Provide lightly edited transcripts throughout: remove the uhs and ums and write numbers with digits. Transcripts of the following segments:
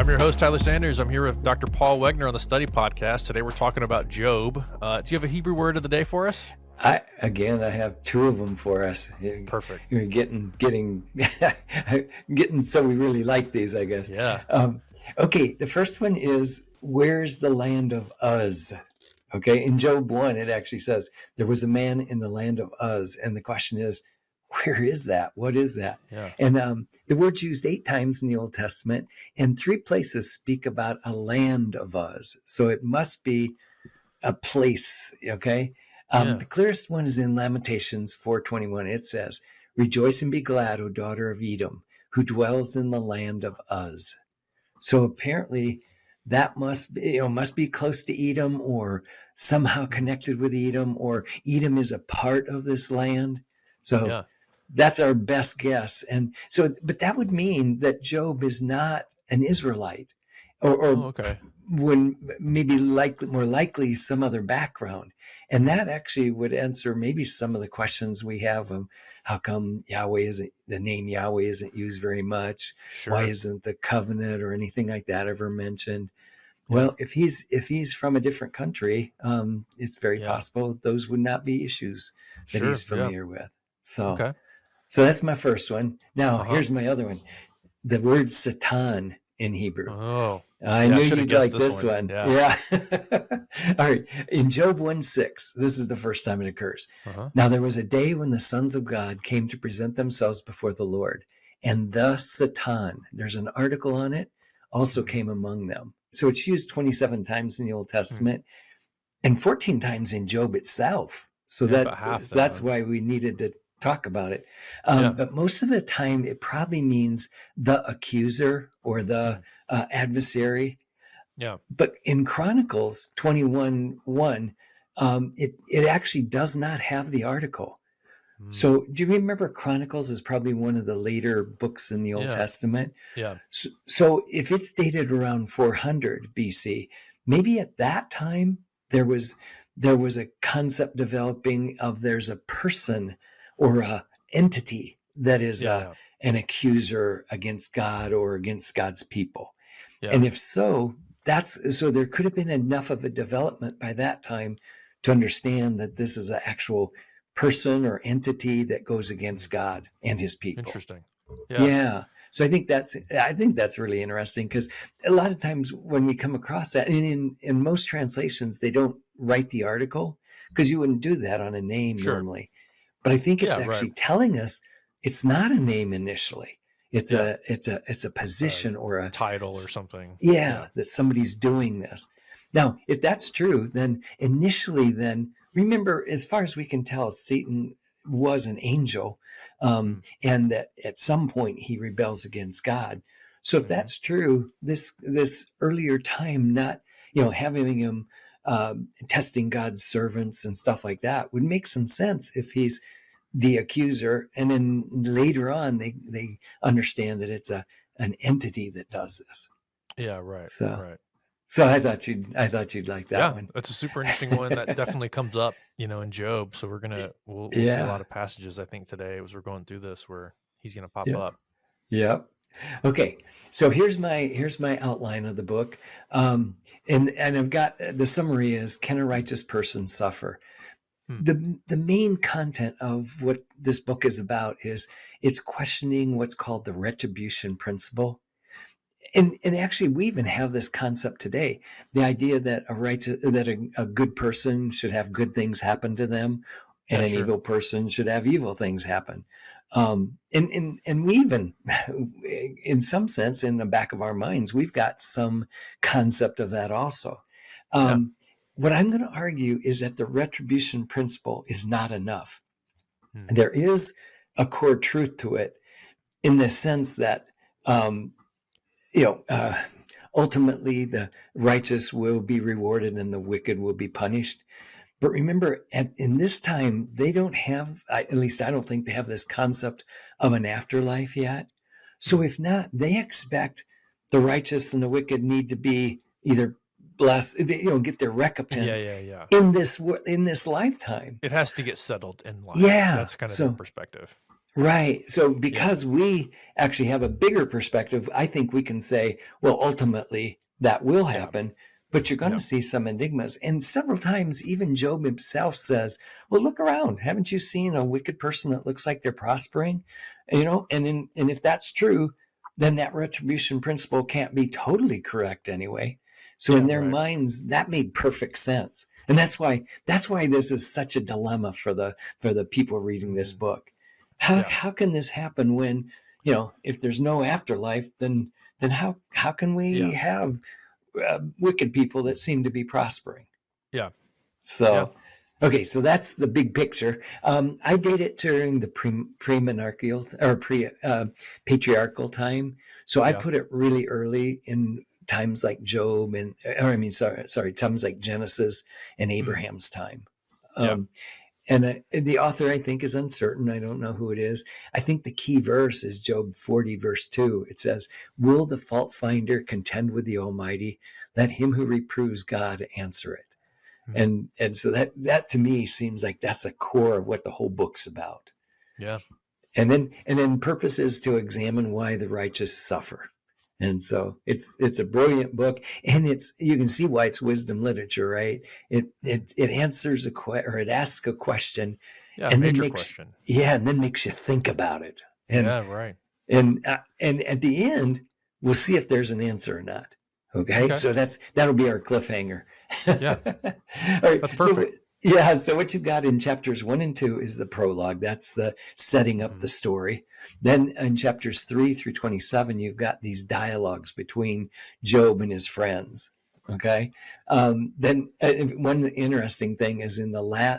I'm your host, Tyler Sanders. I'm here with Dr. Paul Wegner on the Study Podcast. Today we're talking about Job. Do you have a Hebrew word of the day for us? I have two of them for us. Perfect. You're getting so we really like these, I guess. Yeah. Okay, the first one is, where's the land of Uz? Okay, in Job 1, it actually says, there was a man in the land of Uz. And the question is, where is that? What is that? Yeah. And the word's used 8 times in the Old Testament, and 3 places speak about a land of Uz. So it must be a place, okay? The clearest one is in Lamentations 4:21. It says, "Rejoice and be glad, O daughter of Edom, who dwells in the land of Uz." So apparently that must be close to Edom, or somehow connected with Edom, or Edom is a part of this land. So that's our best guess. And so, but that would mean that Job is not an Israelite, or when maybe more likely some other background. And that actually would answer maybe some of the questions we have of how come the name Yahweh isn't used very much? Sure. Why isn't the covenant or anything like that ever mentioned? Well, if he's from a different country, it's very possible those would not be issues that he's familiar with. So that's my first one. Now, here's my other one. The word Satan in Hebrew. Oh, I knew you'd like this one. Yeah. All right. In Job 1:6, this is the first time it occurs. Now there was a day when the sons of God came to present themselves before the Lord, and the Satan, there's an article on it, also came among them. So it's used 27 times in the Old Testament and 14 times in Job itself. So that's why we needed to talk about it. But most of the time, it probably means the accuser or the adversary. Yeah. But in Chronicles 21:1, it actually does not have the article. So do you remember Chronicles is probably one of the later books in the Old Testament? Yeah. So if it's dated around 400 BC, maybe at that time there was a concept developing of there's a person or a entity that is an accuser against God or against God's people. Yeah. And if so, there could have been enough of a development by that time to understand that this is an actual person or entity that goes against God and his people. Interesting. Yeah. So I think that's really interesting, because a lot of times when we come across that, and in most translations, they don't write the article, because you wouldn't do that on a name normally. But I think it's actually telling us it's not a name initially. It's a position or a title or something. That somebody's doing this. Now, if that's true, then initially, remember, as far as we can tell, Satan was an angel, and that at some point he rebels against God. So if that's true, this earlier time, not having him testing God's servants and stuff like that, would make some sense if he's the accuser, and then later on they understand that it's an entity that does this. Yeah, right. So I thought you'd like that one. That's a super interesting one that definitely comes up, in Job. So we'll see a lot of passages, I think, today as we're going through this, where he's going to pop up. Yep. Okay. So here's my outline of the book. And I've got the summary is, can a righteous person suffer? The main content of what this book is about is it's questioning what's called the retribution principle. And actually, we even have this concept today, the idea that a good person should have good things happen to them, and an evil person should have evil things happen. And we even, in some sense, in the back of our minds, we've got some concept of that also. What I'm going to argue is that the retribution principle is not enough. There is a core truth to it, in the sense that, ultimately the righteous will be rewarded and the wicked will be punished. But remember, in this time, they don't have, at least I don't think they have this concept of an afterlife yet. So if not, they expect the righteous and the wicked need to be either blessed, get their recompense in this lifetime. It has to get settled in life. Yeah, that's kind of the perspective. Right. So Yeah. because we actually have a bigger perspective, I think we can say, well, ultimately that will Yeah. happen, but you're going to Yeah. see some enigmas. And several times, even Job himself says, well, look around. Haven't you seen a wicked person that looks like they're prospering? And if that's true, then that retribution principle can't be totally correct anyway. So in Yeah. their Right. minds, that made perfect sense. And that's why this is such a dilemma for the people reading this Mhm. book. How Yeah. how can this happen when, if there's no afterlife, then how can we Yeah. have wicked people that seem to be prospering? Yeah. Yeah. So, okay, so that's the big picture. I date it during the pre-monarchical or patriarchal time. So I Yeah. put it really early in times like Job sorry, times like Genesis and Mhm. Abraham's time. Yeah. Um, and the author, I think, is uncertain. I don't know who it is. I think the key verse is Job 40, verse 2. It says, will the fault finder contend with the Almighty? Let him who reproves God answer it. Mhm. And so that to me seems like that's a core of what the whole book's about. Yeah. And then purpose is to examine why the righteous suffer. And so it's a brilliant book, and you can see why it's wisdom literature, right? It Mhm. it it answers or it asks a question, Yeah. and then Major makes question. you think about it, and Yeah. Right. and at the end we'll see if there's an answer or not. Okay, Okay. so that'll be our cliffhanger. Yeah. All right, That's so perfect. yeah, so what you've got in chapters 1 and 2 is the prologue. That's the setting up the Mhm. story. Then in chapters 3 through 27, you've got these dialogues between Job and his friends. Okay. Then one interesting thing is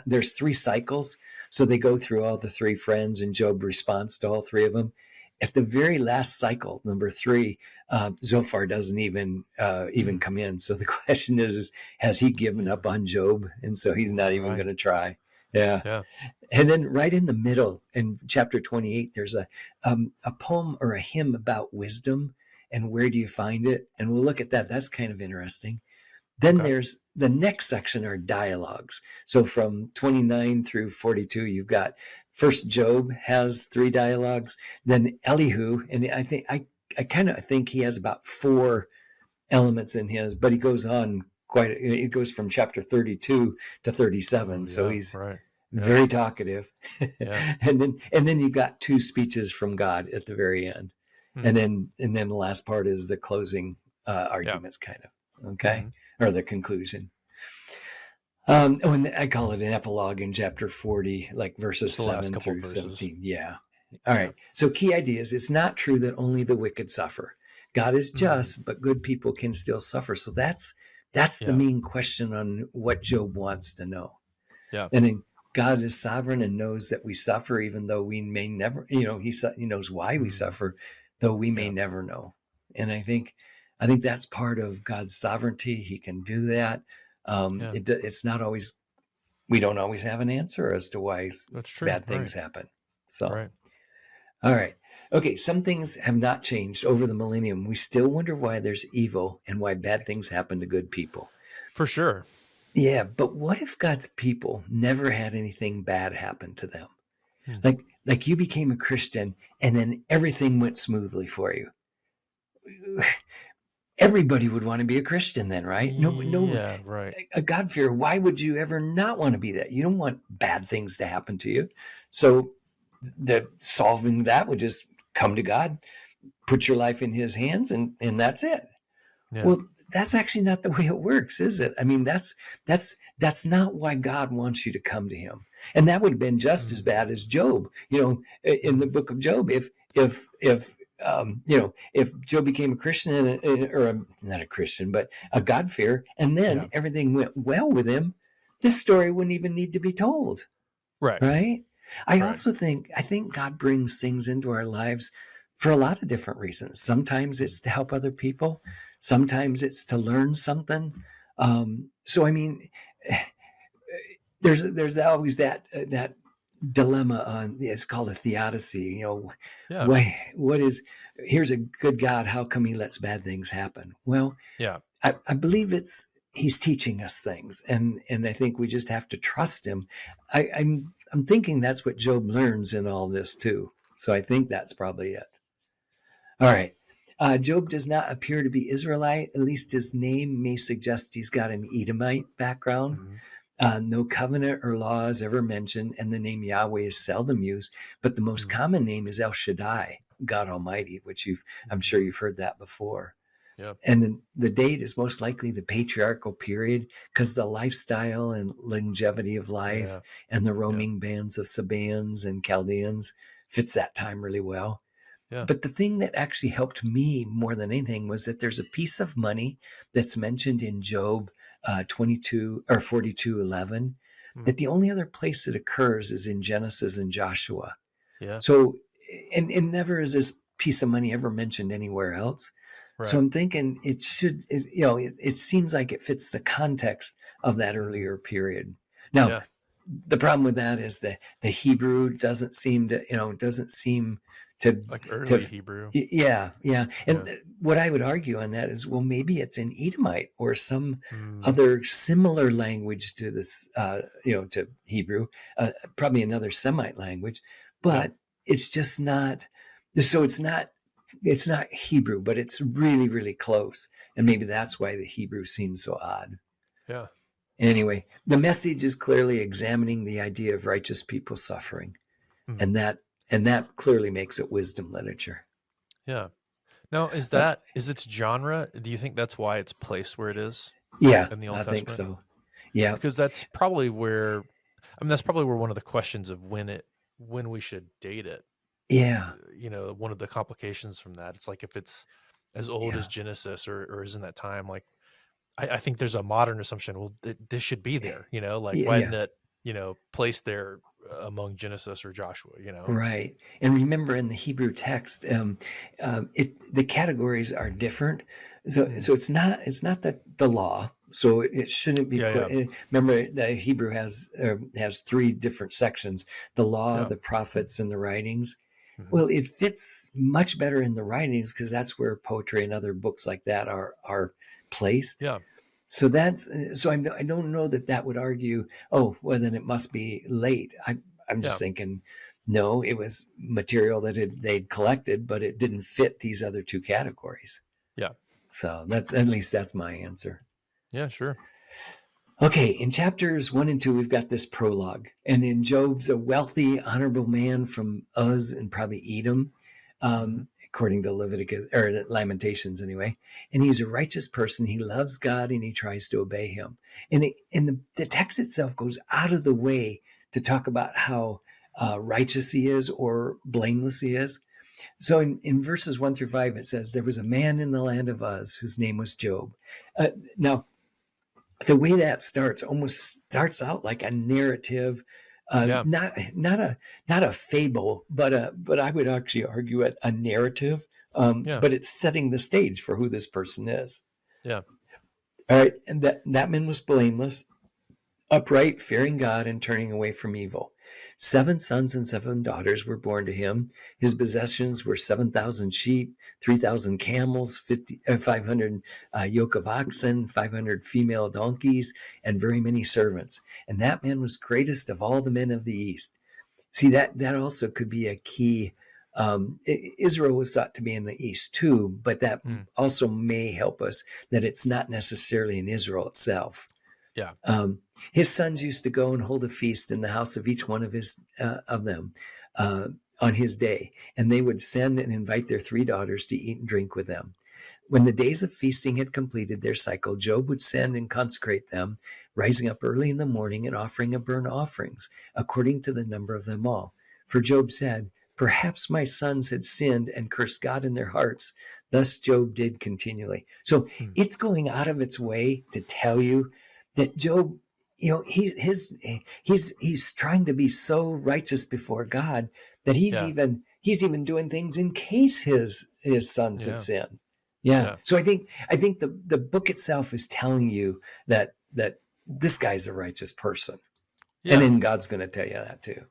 there's 3 cycles. So they go through all the 3 friends, and Job responds to all 3 of them. At the very last cycle, number 3, Zophar doesn't even Mhm. come in. So the question is has he given Yeah. up on Job? And so he's not even Right. going to try. Yeah. Yeah. And then right in the middle, in chapter 28, there's a poem or a hymn about wisdom. And where do you find it? And we'll look at that. That's kind of interesting. Then Okay. there's the next section are dialogues. So from 29 through 42, you've got first Job has 3 dialogues, then Elihu, and I kind of think he has about 4 elements in his, but he goes on it goes from chapter 32 to Oh 37. So yeah. he's Right. Yeah. very talkative. Yeah. and then you've got 2 speeches from God at the very end. And Mhm. then the last part is the closing Yeah. arguments, kind of. Okay. Mhm. Or the conclusion. And I call it an epilogue in chapter 40, like verses Just the last 7 couple through verses. 17. Yeah. All Yeah. right. So key ideas. It's not true that only the wicked suffer. God is Mhm. just, but good people can still suffer. So that's the Yeah. main question on what Job wants to know. Yeah. And then God is sovereign and knows that we suffer, even though we may never, he knows why we Mhm. suffer, though we may Yeah. never know. And I think that's part of God's sovereignty. He can do that. Yeah. It's not always, we don't always have an answer as to why That's true. bad Right. things happen. So, Right. all right. Okay. Some things have not changed over the millennium. We still wonder why there's evil and why bad things happen to good people. For sure. Yeah, but what if God's people never had anything bad happen to them? Hmm. Like you became a Christian and then everything went smoothly for you. Everybody would want to be a Christian then, right? No, Yeah. Right. a God fear. Why would you ever not want to be that? You don't want bad things to happen to you. So the solving that would just come to God, put your life in His hands, and that's it. Yeah. Well, that's actually not the way it works, is it? I mean, that's not why God wants you to come to Him. And that would have been just as Mhm. bad as Job. In the Mhm. book of Job, if Job became a Christian not a Christian, but a God-fearer, and Yeah. then everything went well with him, this story wouldn't even need to be told, Right. right? I Right. also think God brings things into our lives for a lot of different reasons. Sometimes Mhm. it's to help other people. Sometimes it's to learn something. So I mean, there's always that dilemma on. It's called a theodicy. Yeah. What is? Here's a good God. How come He lets bad things happen? Well, Yeah. I believe He's teaching us things, and I think we just have to trust Him. I'm thinking that's what Job learns in all this too. So I think that's probably it. All right. Job does not appear to be Israelite. At least his name may suggest he's got an Edomite background. Mhm. No covenant or law is ever mentioned, and the name Yahweh is seldom used. But the most common name is El Shaddai, God Almighty, which I'm sure you've heard that before. Yep. And the date is most likely the patriarchal period, because the lifestyle and longevity of life and the roaming bands of Sabaeans and Chaldeans fits that time really well. Yeah. But the thing that actually helped me more than anything was that there's a piece of money that's mentioned in Job 22 or 42:11, that the only other place it occurs is in Genesis and Joshua. Yeah. So, and never is this piece of money ever mentioned anywhere else. Right. So I'm thinking it should, it seems like it fits the context of that earlier period. Now, the problem with that is that the Hebrew doesn't seem to, like early Hebrew. Yeah. And what I would argue on that is, well, maybe it's an Edomite or some other similar language to this, to Hebrew, probably another Semite language, but it's just not. So it's not Hebrew, but it's really, really close. And maybe that's why the Hebrew seems so odd. Yeah. Anyway, the message is clearly examining the idea of righteous people suffering. And that clearly makes it wisdom literature. Yeah. Now, is its genre? Do you think that's why it's placed where it is? Yeah, in the Old I Testament? think so. Yeah, because that's probably where one of the questions of when we should date it. Yeah. One of the complications from that, it's like if it's as old as Genesis or is in that time, like I think there's a modern assumption. Well, this should be there, why isn't it, placed there among Genesis or Joshua, Right. And remember, in the Hebrew text, the categories are different. So it's not the law. So it shouldn't be put. Yeah. Remember, the Hebrew has 3 different sections: the law, the prophets, and the writings. Well, it fits much better in the writings, because that's where poetry and other books like that are placed. Yeah. So I don't know that would argue, oh, well, then it must be late. I'm just thinking, no, it was material that they'd collected, but it didn't fit these other 2 categories. Yeah. So that's my answer. Yeah, sure. Okay, in chapters 1 and 2, we've got this prologue. And in Job's a wealthy, honorable man from Uz and probably Edom, according to Leviticus or Lamentations anyway. And he's a righteous person. He loves God and he tries to obey him. And the text itself goes out of the way to talk about how righteous he is or blameless he is. So in verses 1 through 5, it says, there was a man in the land of Uz whose name was Job. Now, the way that almost starts out like a narrative, not a fable, but I would actually argue a narrative. But it's setting the stage for who this person is. Yeah. All right, and that man was blameless, upright, fearing God, and turning away from evil. 7 sons and 7 daughters were born to him. His possessions were 7,000 sheep, 3,000 camels, 500 yoke of oxen, 500 female donkeys, and very many servants. And that man was greatest of all the men of the East. See, that also could be a key. Israel was thought to be in the East too, but that also may help us that it's not necessarily in Israel itself. Yeah. His sons used to go and hold a feast in the house of each one of them on his day, and they would send and invite their 3 daughters to eat and drink with them. When the days of feasting had completed their cycle, Job would send and consecrate them, rising up early in the morning and offering of burnt offerings, according to the number of them all. For Job said, perhaps my sons had sinned and cursed God in their hearts. Thus Job did continually. So it's going out of its way to tell you that Job, he's trying to be so righteous before God that he's even doing things in case his sons had sinned. Yeah. So I think the book itself is telling you that this guy's a righteous person. Yeah. And then God's going to tell you that too.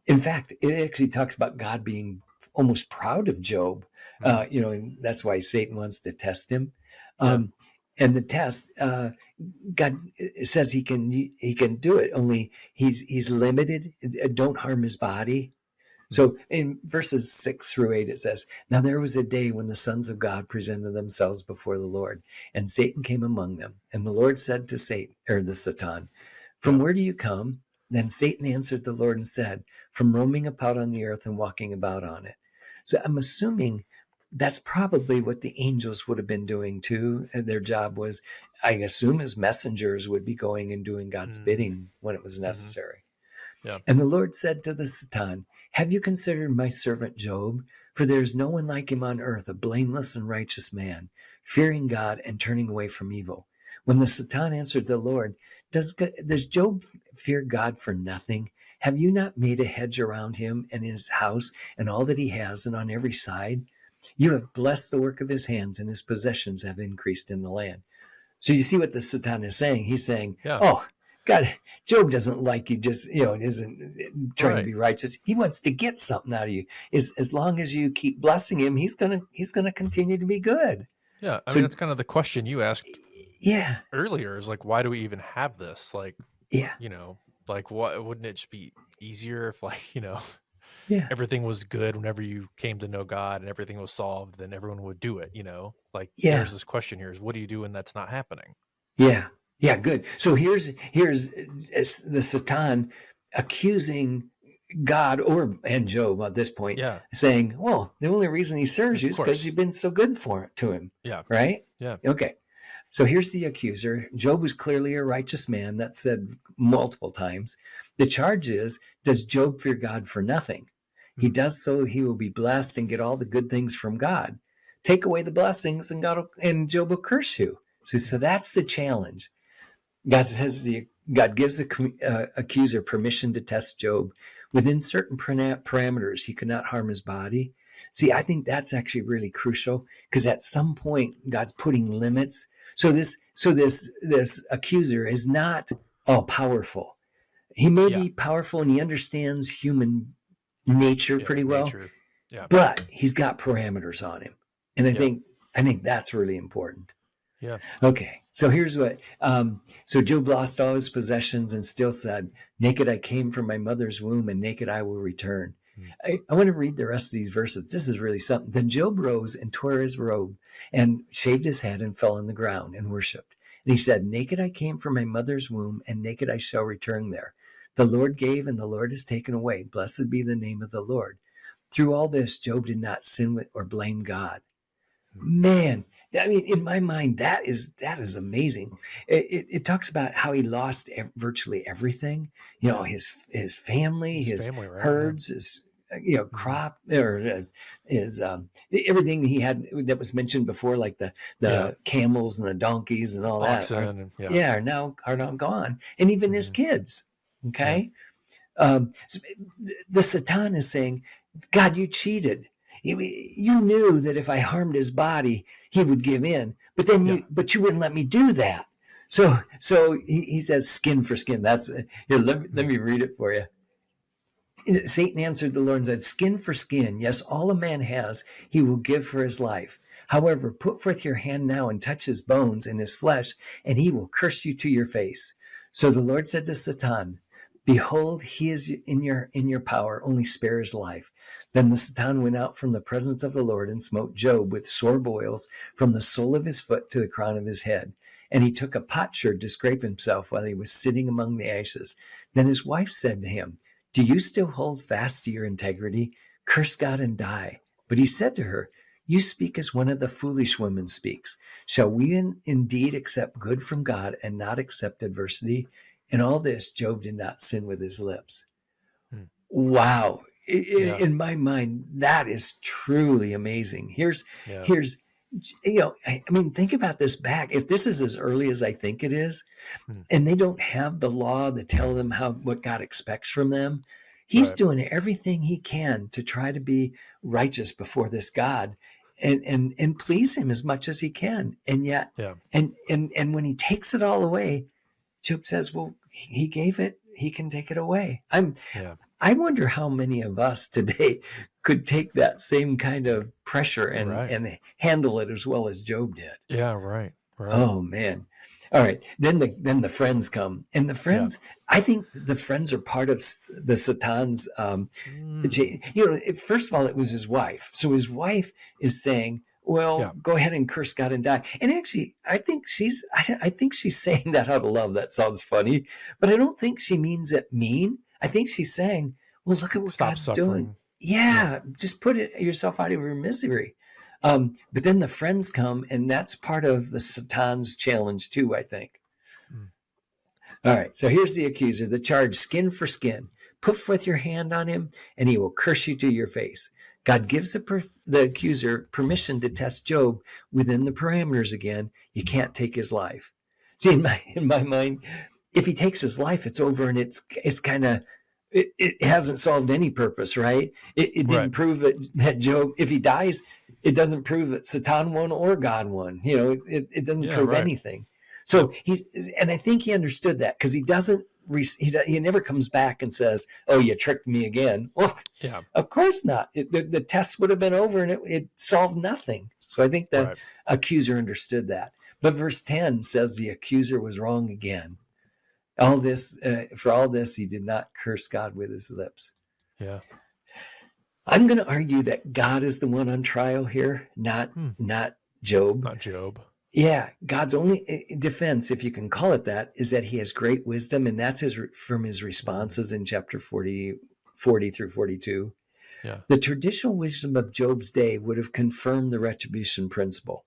In fact, it actually talks about God being almost proud of Job. And that's why Satan wants to test him. And the test, God says he can do it. Only he's limited. Don't harm his body. So in verses 6 through 8, it says, "Now there was a day when the sons of God presented themselves before the Lord, and Satan came among them. And the Lord said to Satan, or the Satan, 'From where do you come?' Then Satan answered the Lord and said, 'From roaming about on the earth and walking about on it.'" So I'm assuming that's probably what the angels would have been doing too. And their job was, I assume, as messengers, would be going and doing God's bidding when it was necessary. Yeah. And the Lord said to the Satan, "Have you considered my servant Job? For there is no one like him on earth, a blameless and righteous man, fearing God and turning away from evil." When the Satan answered the Lord, does Job fear God for nothing? Have you not made a hedge around him and his house and all that he has, and on every side? You have blessed the work of his hands, and his possessions have increased in the land. So you see what the Satan is saying? He's saying, "Oh, God, Job doesn't like you, just, isn't trying to be righteous. He wants to get something out of you. As long as you keep blessing him, he's gonna continue to be good." Yeah. I mean, that's kind of the question you asked Yeah. earlier, is like, why do we even have this? Like, Yeah. like, what wouldn't it just be easier if, like, Yeah. everything was good whenever you came to know God and everything was solved, then everyone would do it, Like, Yeah. there's this question here, is what do you do when that's not happening? Yeah. Yeah, good. So here's the Satan accusing God and Job at this point, saying, "Well, the only reason he serves you is because you've been so good to him." Yeah. Right? Yeah. Okay. So here's the accuser. Job was clearly a righteous man. That's said multiple times. The charge is, does Job fear God for nothing? He does so, he will be blessed and get all the good things from God. Take away the blessings and Job will curse you. So that's the challenge. God gives the accuser permission to test Job within certain parameters. He could not harm his body. See, I think that's actually really crucial, because at some point God's putting limits. So this accuser is not all powerful. He may be powerful and he understands human nature pretty well, but he's got parameters on him, and I think that's really important. Yeah. Okay. So here's what. So Job lost all his possessions and still said, "Naked I came from my mother's womb, and naked I will return." I want to read the rest of these verses. This is really something. Then Job rose and tore his robe and shaved his head and fell on the ground and worshipped. And he said, "Naked I came from my mother's womb, and naked I shall return there. The Lord gave, and the Lord has taken away. Blessed be the name of the Lord." Through all this, Job did not sin or blame God. Man, I mean, in my mind, that is amazing. It talks about how he lost virtually everything. His family, his herds, his crop, or his everything he had that was mentioned before, like the camels and the donkeys and all Oxen, that, are now gone, and even his kids. Okay, so the Satan is saying, "God, you cheated. You knew that if I harmed his body, he would give in, but then you wouldn't let me do that." So he says, "Skin for skin." That's here. Let me read it for you. Satan answered the Lord and said, "Skin for skin. Yes, all a man has, he will give for his life. However, put forth your hand now and touch his bones and his flesh, and he will curse you to your face." So the Lord said to Satan, "Behold, he is in your power. Only spare his life." Then the Satan went out from the presence of the Lord and smote Job with sore boils from the sole of his foot to the crown of his head. And he took a potsherd to scrape himself while he was sitting among the ashes. Then his wife said to him, "Do you still hold fast to your integrity? Curse God and die." But he said to her, "You speak as one of the foolish women speaks. Shall we indeed accept good from God and not accept adversity?" In all this, Job did not sin with his lips. Wow. In my mind, that is truly amazing. Here's, I mean, think about this back. If this is as early as I think it is, and they don't have the law to tell them what God expects from them, he's doing everything he can to try to be righteous before this God and please him as much as he can. And yet, and when he takes it all away, Job says, "Well, he gave it, he can take it away." I wonder how many of us today could take that same kind of pressure and handle it as well as Job did. Yeah, right. Right. Oh man. All right. Then the friends come. And the Yeah. friends, I think the friends are part of the Satan's Mm. first of all, it was his wife. So his wife is saying, well, Yeah. go ahead and curse God and die. And actually, I think she's saying that out of love. That sounds funny, but I don't think she means it mean. I think she's saying, well, look at what Stop God's doing. suffering. Yeah. Yeah, just put yourself out of your misery. But then the friends come, and that's part of the Satan's challenge too, I think. Mm. All right, so here's the accuser, the charge, skin for skin. Put forth your hand on him, and he will curse you to your face. God gives the accuser permission to test Job within the parameters again. You can't take his life. See, in my mind, if he takes his life, it's over, and it's kind of it hasn't solved any purpose, right? It didn't Right. prove that Job, if he dies, it doesn't prove that Satan won or God won. It doesn't Yeah. prove Right. anything. So and I think he understood that, because he doesn't, he never comes back and says, "Oh, you tricked me again." Well, Yeah. of course not. The test would have been over, and it solved nothing. So I think the Right. accuser understood that. But verse 10 says the accuser was wrong again. All this, for all this, he did not curse God with his lips. Yeah. I'm going to argue that God is the one on trial here, not Job. Not Job. Yeah, God's only defense, if you can call it that, is that he has great wisdom, and that's from his responses in chapter 40 through 42. Yeah. The traditional wisdom of Job's day would have confirmed the retribution principle.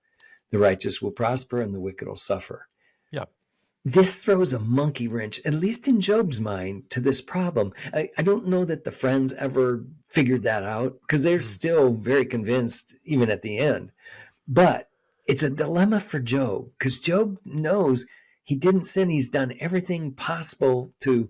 The righteous will prosper and the wicked will suffer. Yeah. This throws a monkey wrench, at least in Job's mind, to this problem. I don't know that the friends ever figured that out, because they're still very convinced, even at the end. But it's a dilemma for Job, because Job knows he didn't sin. He's done everything possible to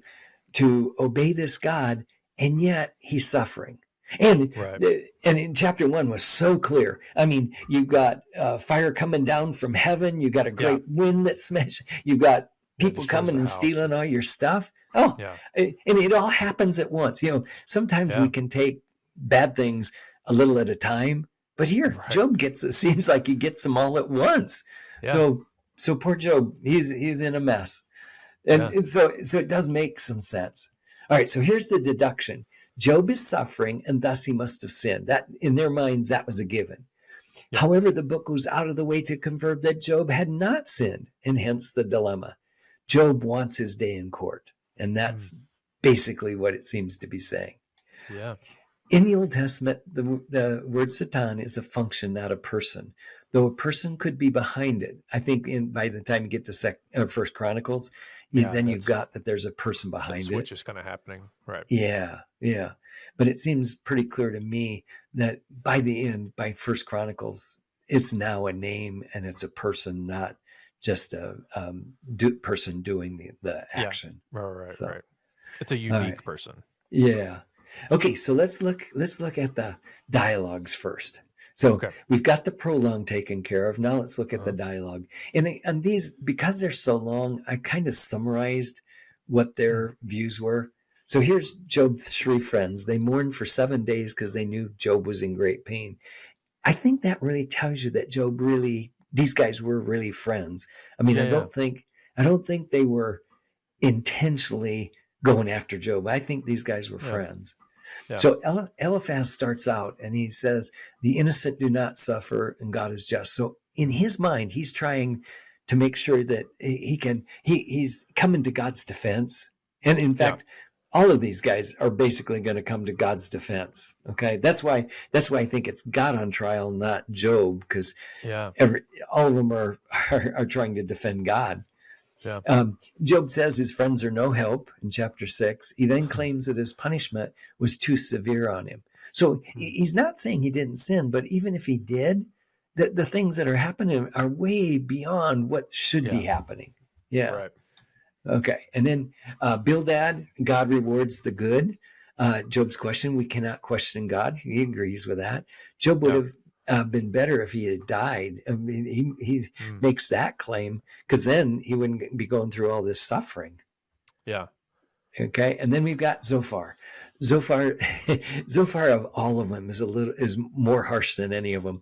obey this God, and yet he's suffering. And Right. and in chapter 1 was so clear. I mean, you've got fire coming down from heaven. You got a great wind that smashes. You got people coming and stealing all your stuff. Oh, Yeah. and it all happens at once. Sometimes we can take bad things a little at a time, but here Job seems like he gets them all at once. Yeah. So poor Job, he's in a mess. And so it does make some sense. All right, so here's the deduction. Job is suffering, and thus he must have sinned. That, in their minds, that was a given. Yeah. However, the book goes out of the way to confirm that Job had not sinned, and hence the dilemma. Job wants his day in court, and that's basically what it seems to be saying. Yeah. In the Old Testament, the word Satan is a function, not a person, though a person could be behind it. I think by the time you get to First Chronicles, then you've got that there's a person behind it. Switch is kind of happening. Right. Yeah. But it seems pretty clear to me that by the end, by First Chronicles, it's now a name and it's a person, not just a person doing the action. Yeah. Right. It's a unique person. Yeah. Okay, so let's look at the dialogues first. So we've got the prologue taken care of. Now let's look at the dialogue. And these, because they're so long, I kind of summarized what their views were. So here's Job's 3 friends. They mourned for 7 days because they knew Job was in great pain. I think that really tells you that these guys were really friends. I mean, I don't think they were intentionally going after Job. I think these guys were friends. Yeah. So Eliphaz starts out and he says, the innocent do not suffer and God is just. So in his mind, he's trying to make sure that he's coming to God's defense. And in fact, all of these guys are basically going to come to God's defense. Okay. That's why I think it's God on trial, not Job, because all of them are trying to defend God. Yeah. Job says his friends are no help in chapter 6. He then claims that his punishment was too severe on him. So he's not saying he didn't sin, but even if he did, the things that are happening are way beyond what should be happening. Yeah. Right. Okay. And then Bildad, God rewards the good. Job's question, we cannot question God. He agrees with that. Job would have been better if he had died. I mean, he makes that claim, because then he wouldn't be going through all this suffering. Yeah. Okay. And then we've got Zophar. Zophar, Zophar of all of them is more harsh than any of them.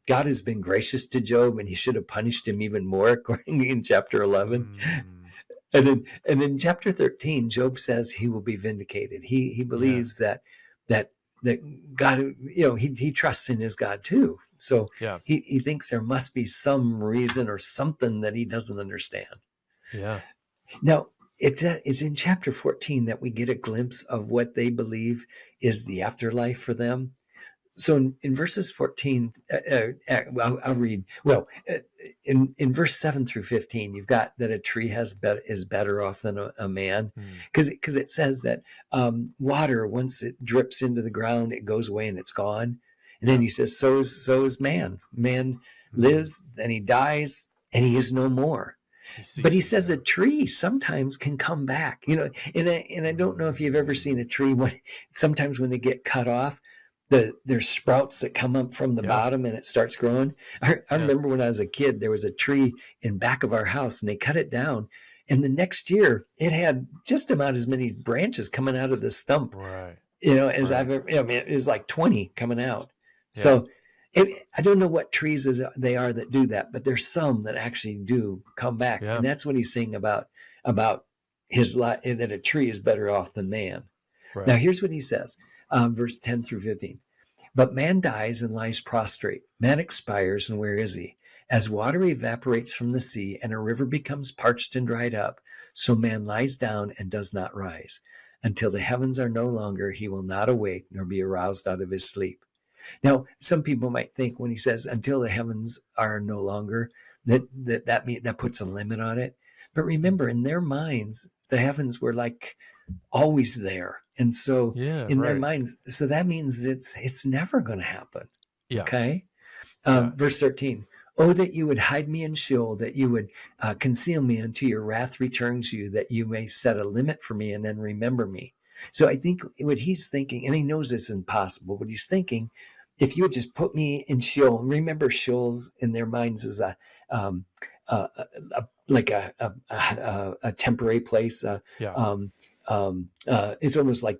God has been gracious to Job, and he should have punished him even more, according in chapter 11. Mm, And in chapter 13, Job says he will be vindicated. He yeah. believes that that God, he trusts in his God too. So Yeah. he thinks there must be some reason or something that he doesn't understand. Yeah. Now, it's in chapter 14 that we get a glimpse of what they believe is the afterlife for them. So in verses 14, I'll read. Well, in verse 7 through 15, you've got that a tree is better off than a man, Mm, because it says that water, once it drips into the ground, it goes away and it's gone. And then yeah. he says, so is man. Man Mm, lives, then he dies, and he is no more. he But he ceases. says Yeah. a tree sometimes can come back, and I don't know if you've ever seen a tree when sometimes when they get cut off, there's sprouts that come up from the Yeah. bottom and it starts growing. I Yeah. remember when I was a kid, there was a tree in back of our house and they cut it down. And the next year it had just about as many branches coming out of the stump, Right. as Right. I've ever, I mean, it was like 20 coming out. Yeah. So I don't know what trees they are that do that, but there's some that actually do come back. Yeah. And that's what he's saying about his life, that a tree is better off than man. Now, Right. here's what he says, verse 10 through 15. But man dies and lies prostrate. Man expires, and where is he? As water evaporates from the sea and a river becomes parched and dried up, so man lies down and does not rise. Until the heavens are no longer, he will not awake nor be aroused out of his sleep. Now, some people might think when he says until the heavens are no longer, that puts a limit on it. But remember, in their minds, the heavens were like always there. And so Yeah. in their Right. minds, so that means it's never going to happen. Yeah. Okay. Yeah. Verse 13. Oh, that you would hide me in Sheol, that you would conceal me until your wrath returns you, that you may set a limit for me and then remember me. So I think what he's thinking, and he knows it's impossible, but he's thinking, if you would just put me in Sheol, remember Sheol's in their minds is um, like a temporary place. Yeah. Um, it's almost like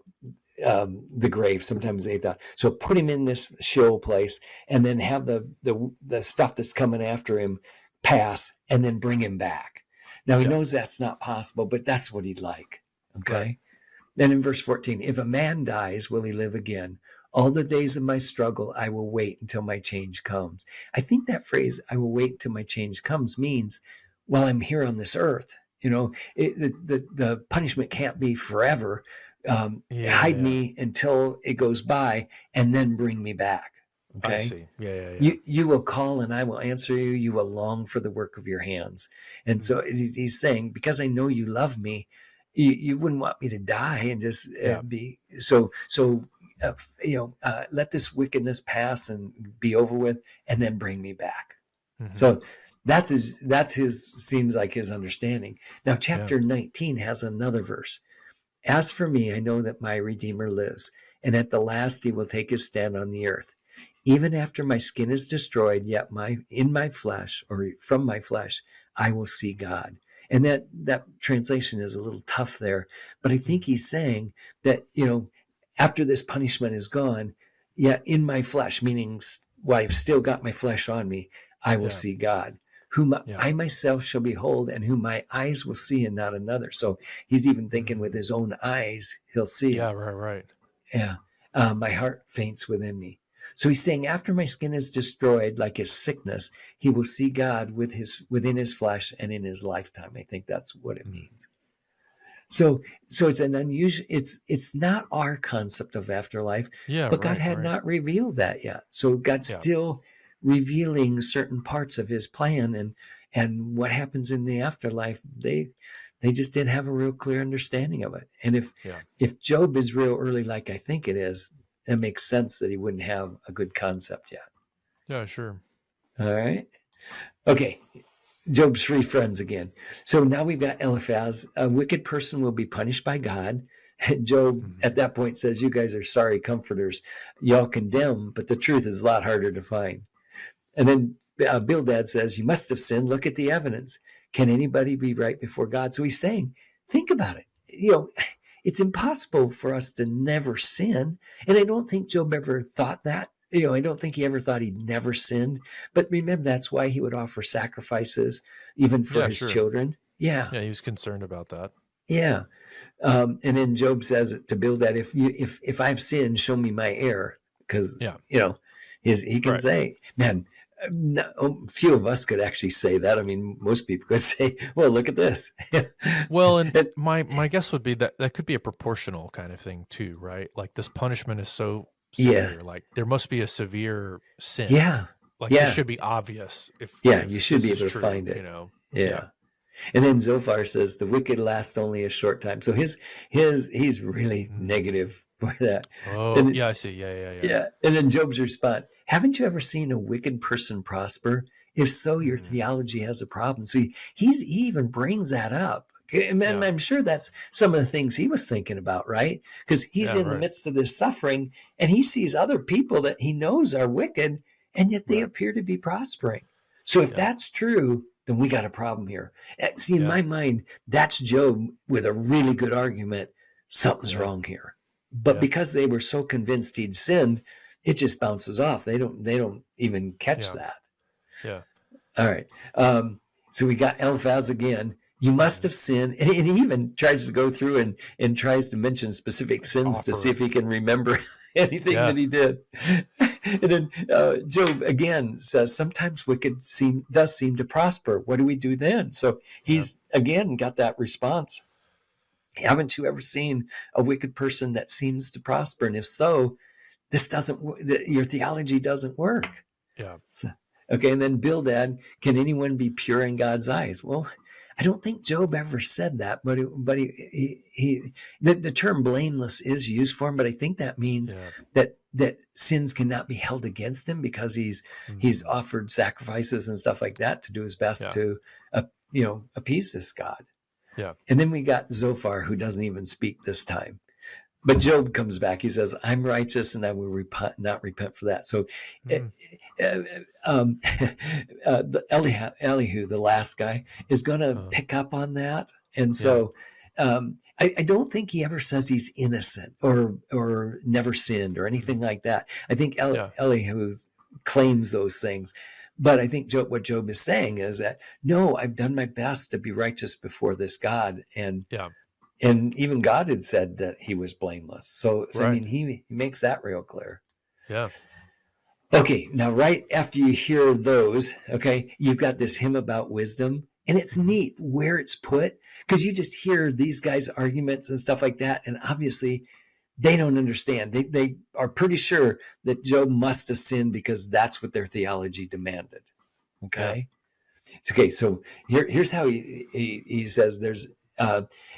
the grave. Sometimes they thought so. Put him in this Sheol place, and then have the stuff that's coming after him pass, and then bring him back. Now he Yeah. knows that's not possible, but that's what he'd like. Right. Okay. Then in verse 14, if a man dies, will he live again? All the days of my struggle, I will wait until my change comes. I think that phrase, I will wait until my change comes, means while I'm here on this earth, the punishment can't be forever. Hide Yeah. me until it goes by and then bring me back. I Okay. see. Yeah. Yeah. Yeah. You will call and I will answer you. You will long for the work of your hands. And Mm, so he's saying, because I know you love me, you wouldn't want me to die and just yeah. be let this wickedness pass and be over with and then bring me back. Hmm. So that's his seems like his understanding. Now Yeah. chapter 19 has another verse. As for me, I know that my Redeemer lives, and at the last he will take his stand on the earth. Even after my skin is destroyed, yet in my flesh, or from my flesh, I will see God. And that translation is a little tough there, but I think Mm, he's saying that, after this punishment is gone, yet in my flesh, meaning while I've still got my flesh on me, I will yeah. see God, whom Yeah. I myself shall behold, and whom my eyes will see, and not another. So he's even thinking with Mm, his own eyes, he'll see yeah. him. Right. Right. Yeah. My heart faints within me. So he's saying, after my skin is destroyed, like his sickness, he will see God within his flesh and in his lifetime. I think that's what it Mm, means. So it's an unusual. It's not our concept of afterlife, yeah. but God Right. had Right. not revealed that yet. So God's Yeah. still revealing certain parts of His plan, and what happens in the afterlife. They just didn't have a real clear understanding of it. And Yeah. if Job is real early, like I think it is, it makes sense that he wouldn't have a good concept yet. Yeah. Sure. All right. Okay. Job's three friends again. So now we've got Eliphaz. A wicked person will be punished by God. Job Hmm. at that point says, you guys are sorry comforters. Y'all condemn, but the truth is a lot harder to find. And then Bildad says, you must have sinned. Look at the evidence. Can anybody be right before God? So he's saying, think about it. it's impossible for us to never sin. And I don't think Job ever thought that. I don't think he ever thought he'd never sinned. But remember, that's why he would offer sacrifices, even for Yeah, his sure. children. Yeah. Yeah, he was concerned about that. Yeah. And then Job says to Bildad, if I've sinned, show me my error. Because, Yeah. he can say, man, few of us could actually say that. I mean, most people could say, well, look at this. Well, and my guess would be that could be a proportional kind of thing too, right? Like this punishment is so severe. Like there must be a severe sin. Yeah. Like this should be obvious. If you should be able to true, find it. Yeah. And then Zophar says the wicked last only a short time. So he's really negative for that. Oh, yeah, I see. Yeah. And then Job's response: haven't you ever seen a wicked person prosper? If so, your theology has a problem. So he even brings that up. And I'm sure that's some of the things he was thinking about, right? Because he's in the midst of this suffering, and he sees other people that he knows are wicked, and yet they appear to be prospering. So if that's true, then we got a problem here. See, in my mind, that's Job with a really good argument. Something's wrong here. But because they were so convinced he'd sinned, it just bounces off. They don't even catch that. Yeah. All right. So we got Eliphaz again. You must have sinned. And he even tries to go through and tries to mention specific sins to see if he can remember anything that he did. And then Job again says, sometimes wicked does seem to prosper. What do we do then? So he's again got that response. Haven't you ever seen a wicked person that seems to prosper? And if so, your theology doesn't work. Yeah. So, okay. And then Bildad, can anyone be pure in God's eyes? Well, I don't think Job ever said that, but the term blameless is used for him, but I think that means that sins cannot be held against him because he's offered sacrifices and stuff like that to do his best to appease this God. Yeah. And then we got Zophar, who doesn't even speak this time. But Job comes back. He says, I'm righteous and I will not repent for that. So Elihu, the last guy, is going to pick up on that. And so I don't think he ever says he's innocent or never sinned or anything like that. I think Elihu claims those things. But I think what Job is saying is that, no, I've done my best to be righteous before this God. And even God had said that he was blameless. So I mean, he makes that real clear. Yeah. Okay. Now, right after you hear those, you've got this hymn about wisdom, and it's neat where it's put, because you just hear these guys' arguments and stuff like that. And obviously they don't understand. They are pretty sure that Job must have sinned because that's what their theology demanded. Okay. Yeah. Okay. So here's how he says there's,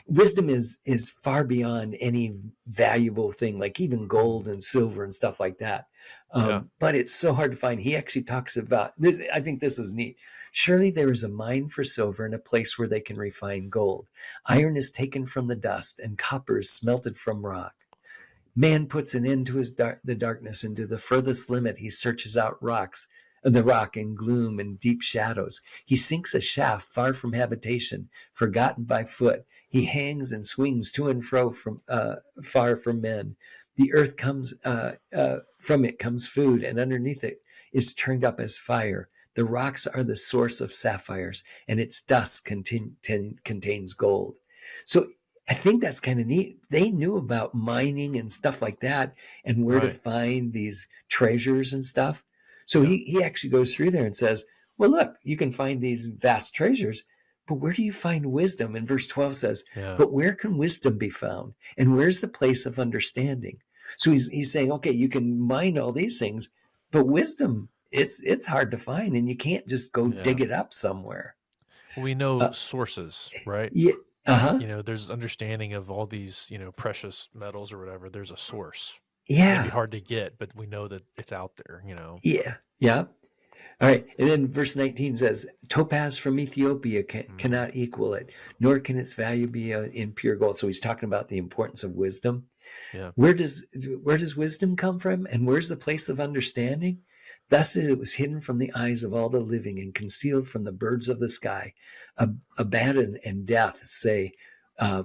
wisdom is far beyond any valuable thing, like even gold and silver and stuff like that. But it's so hard to find. He actually talks about this. I think this is neat. Surely there is a mine for silver and a place where they can refine gold. Iron is taken from the dust and copper is smelted from rock. Man puts an end to the darkness, and to the furthest limit he searches out the rock in gloom and deep shadows. He sinks a shaft far from habitation, forgotten by foot. He hangs and swings to and fro from far from men. The earth comes from it comes food, and underneath it is turned up as fire. The rocks are the source of sapphires, and its dust contains gold. So I think that's kind of neat. They knew about mining and stuff like that, and where to find these treasures and stuff. So he actually goes through there and says, well, look, you can find these vast treasures, but where do you find wisdom? And verse 12 says, but where can wisdom be found? And where's the place of understanding? So he's saying, okay, you can mine all these things, but wisdom, it's hard to find, and you can't just go dig it up somewhere. We know sources, right? Yeah. There's understanding of all these, precious metals or whatever. There's a source. Yeah. It may be hard to get, but we know that it's out there, Yeah. Yeah. All right. And then verse 19 says, topaz from Ethiopia cannot equal it, nor can its value be in pure gold. So he's talking about the importance of wisdom. Yeah. Where does wisdom come from? And where's the place of understanding? Thus it was hidden from the eyes of all the living and concealed from the birds of the sky. Abaddon and death say,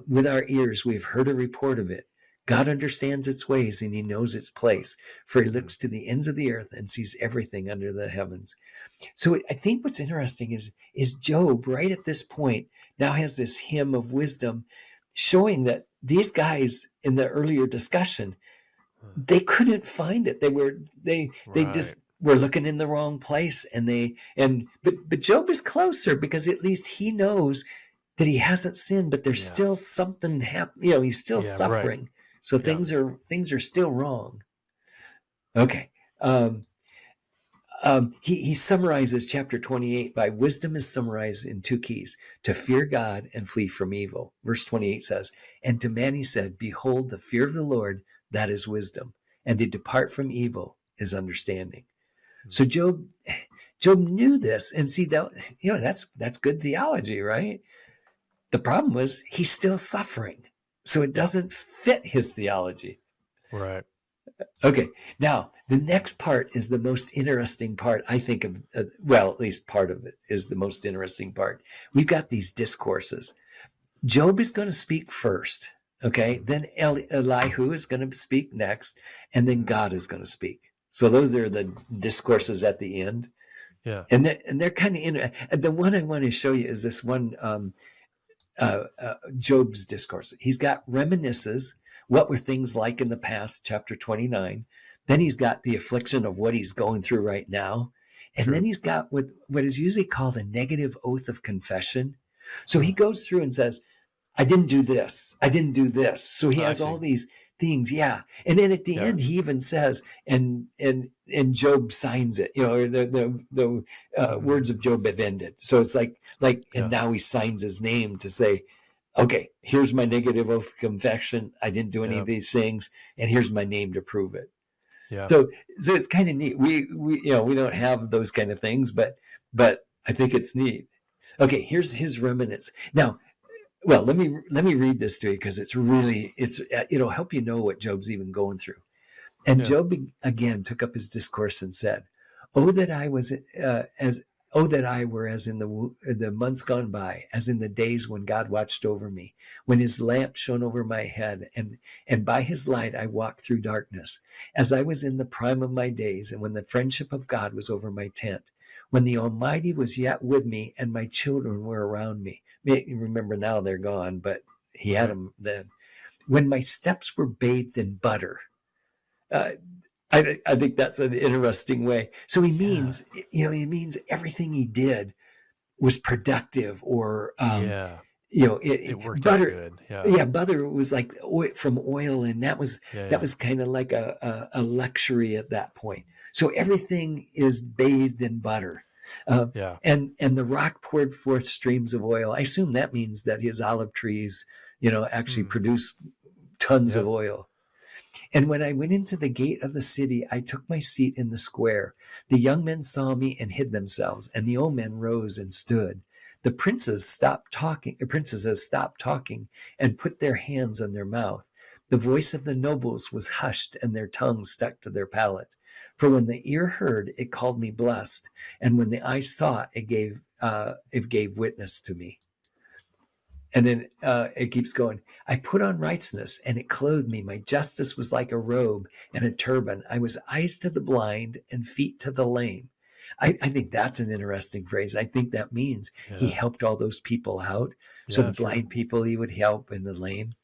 With our ears, we've heard a report of it. God understands its ways and he knows its place, for he looks to the ends of the earth and sees everything under the heavens. So I think what's interesting is Job right at this point now has this hymn of wisdom, showing that these guys in the earlier discussion, they couldn't find it. They just were looking in the wrong place, but Job is closer because at least he knows that he hasn't sinned, but there's still something happening. He's still suffering. Right. So things are still wrong. Okay. He summarizes chapter 28 by wisdom is summarized in two keys: to fear God and flee from evil. Verse 28 says, and to man he said, behold, the fear of the Lord, that is wisdom, and to depart from evil is understanding. So Job knew this, and see that, that's good theology, right? The problem was he's still suffering, so it doesn't fit his theology. Right. Okay, now the next part is the most interesting part, I think, of well, at least part of it is the most interesting part. We've got these discourses. Job is going to speak first, okay? Then Elihu is going to speak next, and then God is going to speak. So those are the discourses at the end. Yeah. And they're kind of interesting. The one I want to show you is this one, Job's discourse. He's got reminiscences. What were things like in the past, chapter 29. Then he's got the affliction of what he's going through right now. And then he's got what is usually called a negative oath of confession. So he goes through and says, I didn't do this. I didn't do this. So he has all these things. Yeah. And then at the end, he even says, and Job signs it, or the words of Job have ended. So it's like, and now he signs his name to say, okay, here's my negative oath of confession. I didn't do any of these things, and here's my name to prove it. Yeah. So it's kind of neat. We don't have those kind of things, but I think it's neat. Okay, here's his remnants. Now, well, let me read this to you because it'll help you know what Job's even going through. And Job again took up his discourse and said, "Oh that I was Oh, that I were as in the months gone by, as in the days when God watched over me, when his lamp shone over my head, and by his light I walked through darkness, as I was in the prime of my days, and when the friendship of God was over my tent, when the Almighty was yet with me, and my children were around me." Remember, now they're gone, but he had them then. When my steps were bathed in butter. I think that's an interesting way. So he means, he means everything he did was productive, or it worked butter, out good. Butter was like from oil, and that was kind of like a luxury at that point. So everything is bathed in butter. And the rock poured forth streams of oil. I assume that means that his olive trees, actually produce tons of oil. And when I went into the gate of the city, I took my seat in the square. The young men saw me and hid themselves, and the old men rose and stood. The princesses stopped talking and put their hands on their mouth. The voice of the nobles was hushed, and their tongues stuck to their palate. For when the ear heard, it called me blessed, and when the eye saw, it gave witness to me. And then it keeps going. I put on righteousness, and it clothed me. My justice was like a robe and a turban. I was eyes to the blind and feet to the lame. I think that's an interesting phrase. I think that means he helped all those people out. So the blind people he would help, and the lame.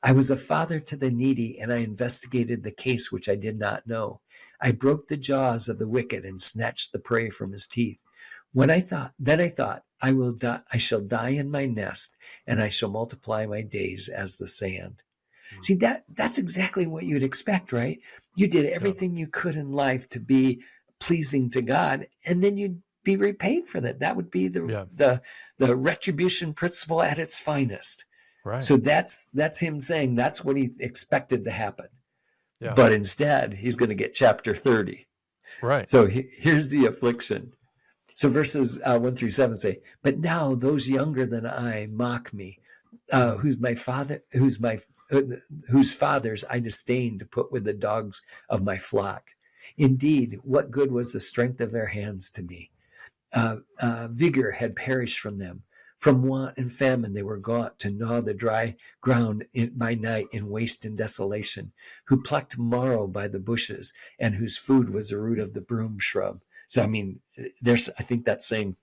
I was a father to the needy, and I investigated the case which I did not know. I broke the jaws of the wicked and snatched the prey from his teeth. Then I thought, I shall die in my nest, and I shall multiply my days as the sand. See, that's exactly what you'd expect, right? You did everything you could in life to be pleasing to God, and then you'd be repaid for that. That would be the retribution principle at its finest. Right. So that's him saying that's what he expected to happen. Yeah. But instead, he's going to get chapter 30. Right. So here's the affliction. So verses 1-7 say, "But now those younger than I mock me, whose fathers I disdain to put with the dogs of my flock. Indeed, what good was the strength of their hands to me? Vigor had perished from them, From want and famine they were gaunt to gnaw the dry ground by night in waste and desolation, who plucked marrow by the bushes, and whose food was the root of the broom shrub. So, I mean, I think that's saying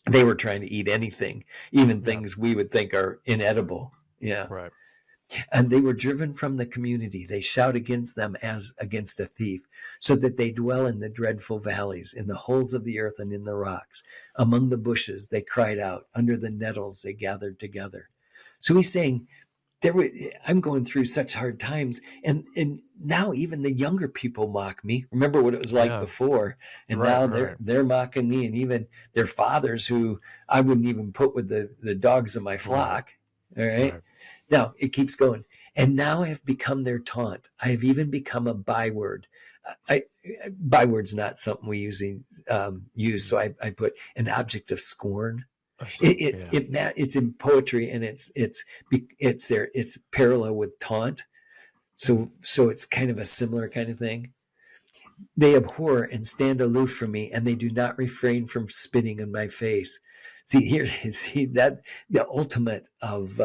they were trying to eat anything, even things we would think are inedible. Yeah. Right. And they were driven from the community. They shout against them as against a thief, so that they dwell in the dreadful valleys, in the holes of the earth and in the rocks. Among the bushes they cried out. Under the nettles they gathered together. So he's saying, I'm going through such hard times, and now even the younger people mock me. Remember what it was like before, and now they're mocking me, and even their fathers, who I wouldn't even put with the dogs of my flock. All right. Now it keeps going, and now I have become their taunt. I have even become a byword. Byword's not something we usually use, so I put an object of scorn. It's in poetry, and it's parallel with taunt. So it's kind of a similar kind of thing. They abhor and stand aloof from me, and they do not refrain from spitting in my face. See that the ultimate of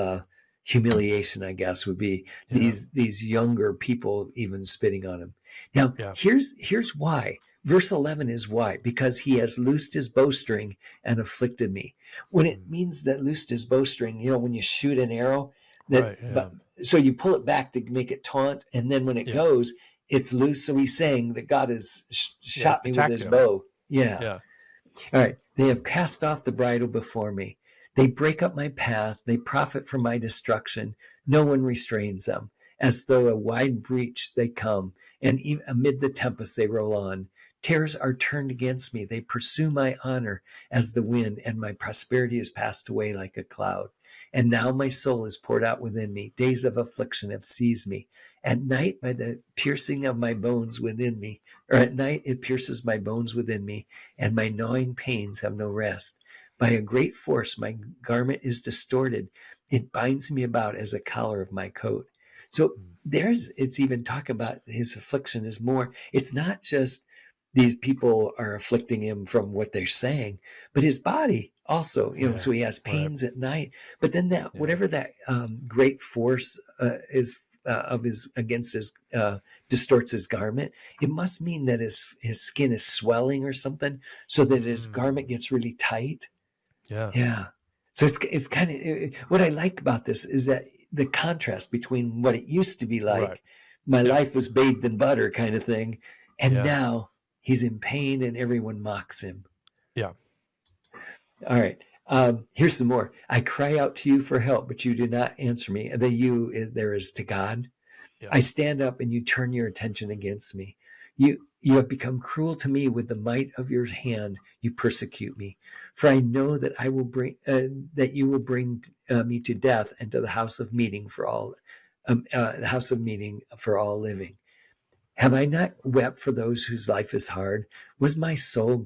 humiliation, I guess, would be these younger people even spitting on him. Now, here's why. Verse 11 is why. Because he has loosed his bowstring and afflicted me. When it means that loosed his bowstring, when you shoot an arrow, so you pull it back to make it taunt, and then when it goes, it's loose. So he's saying that God has shot me with his bow. Yeah. All right. They have cast off the bridle before me. They break up my path. They profit from my destruction. No one restrains them. As though a wide breach they come, and amid the tempest they roll on. Terrors are turned against me. They pursue my honor as the wind, and my prosperity is passed away like a cloud. And now my soul is poured out within me. Days of affliction have seized me. At night, by the piercing of my bones within me, or at night it pierces my bones within me, and my gnawing pains have no rest. By a great force, my garment is distorted. It binds me about as a collar of my coat. So it's even talking about his affliction is more, it's not just these people are afflicting him from what they're saying, but his body also, so he has pains at night, but then whatever that great force is of his against his, distorts his garment, it must mean that his skin is swelling or something, so that his garment gets really tight. Yeah. So it's kind of, what I like about this is that the contrast between what it used to be like, my life was bathed in butter kind of thing, and now he's in pain and everyone mocks him. Yeah. All right. Here's some more. I cry out to you for help, but you do not answer me. The you there is to God. Yeah. I stand up and you turn your attention against me. You have become cruel to me with the might of your hand. You persecute me, for I know that I will bring that you will bring me to death and to the house of meeting for all living. Have I not wept for those whose life is hard? Was my soul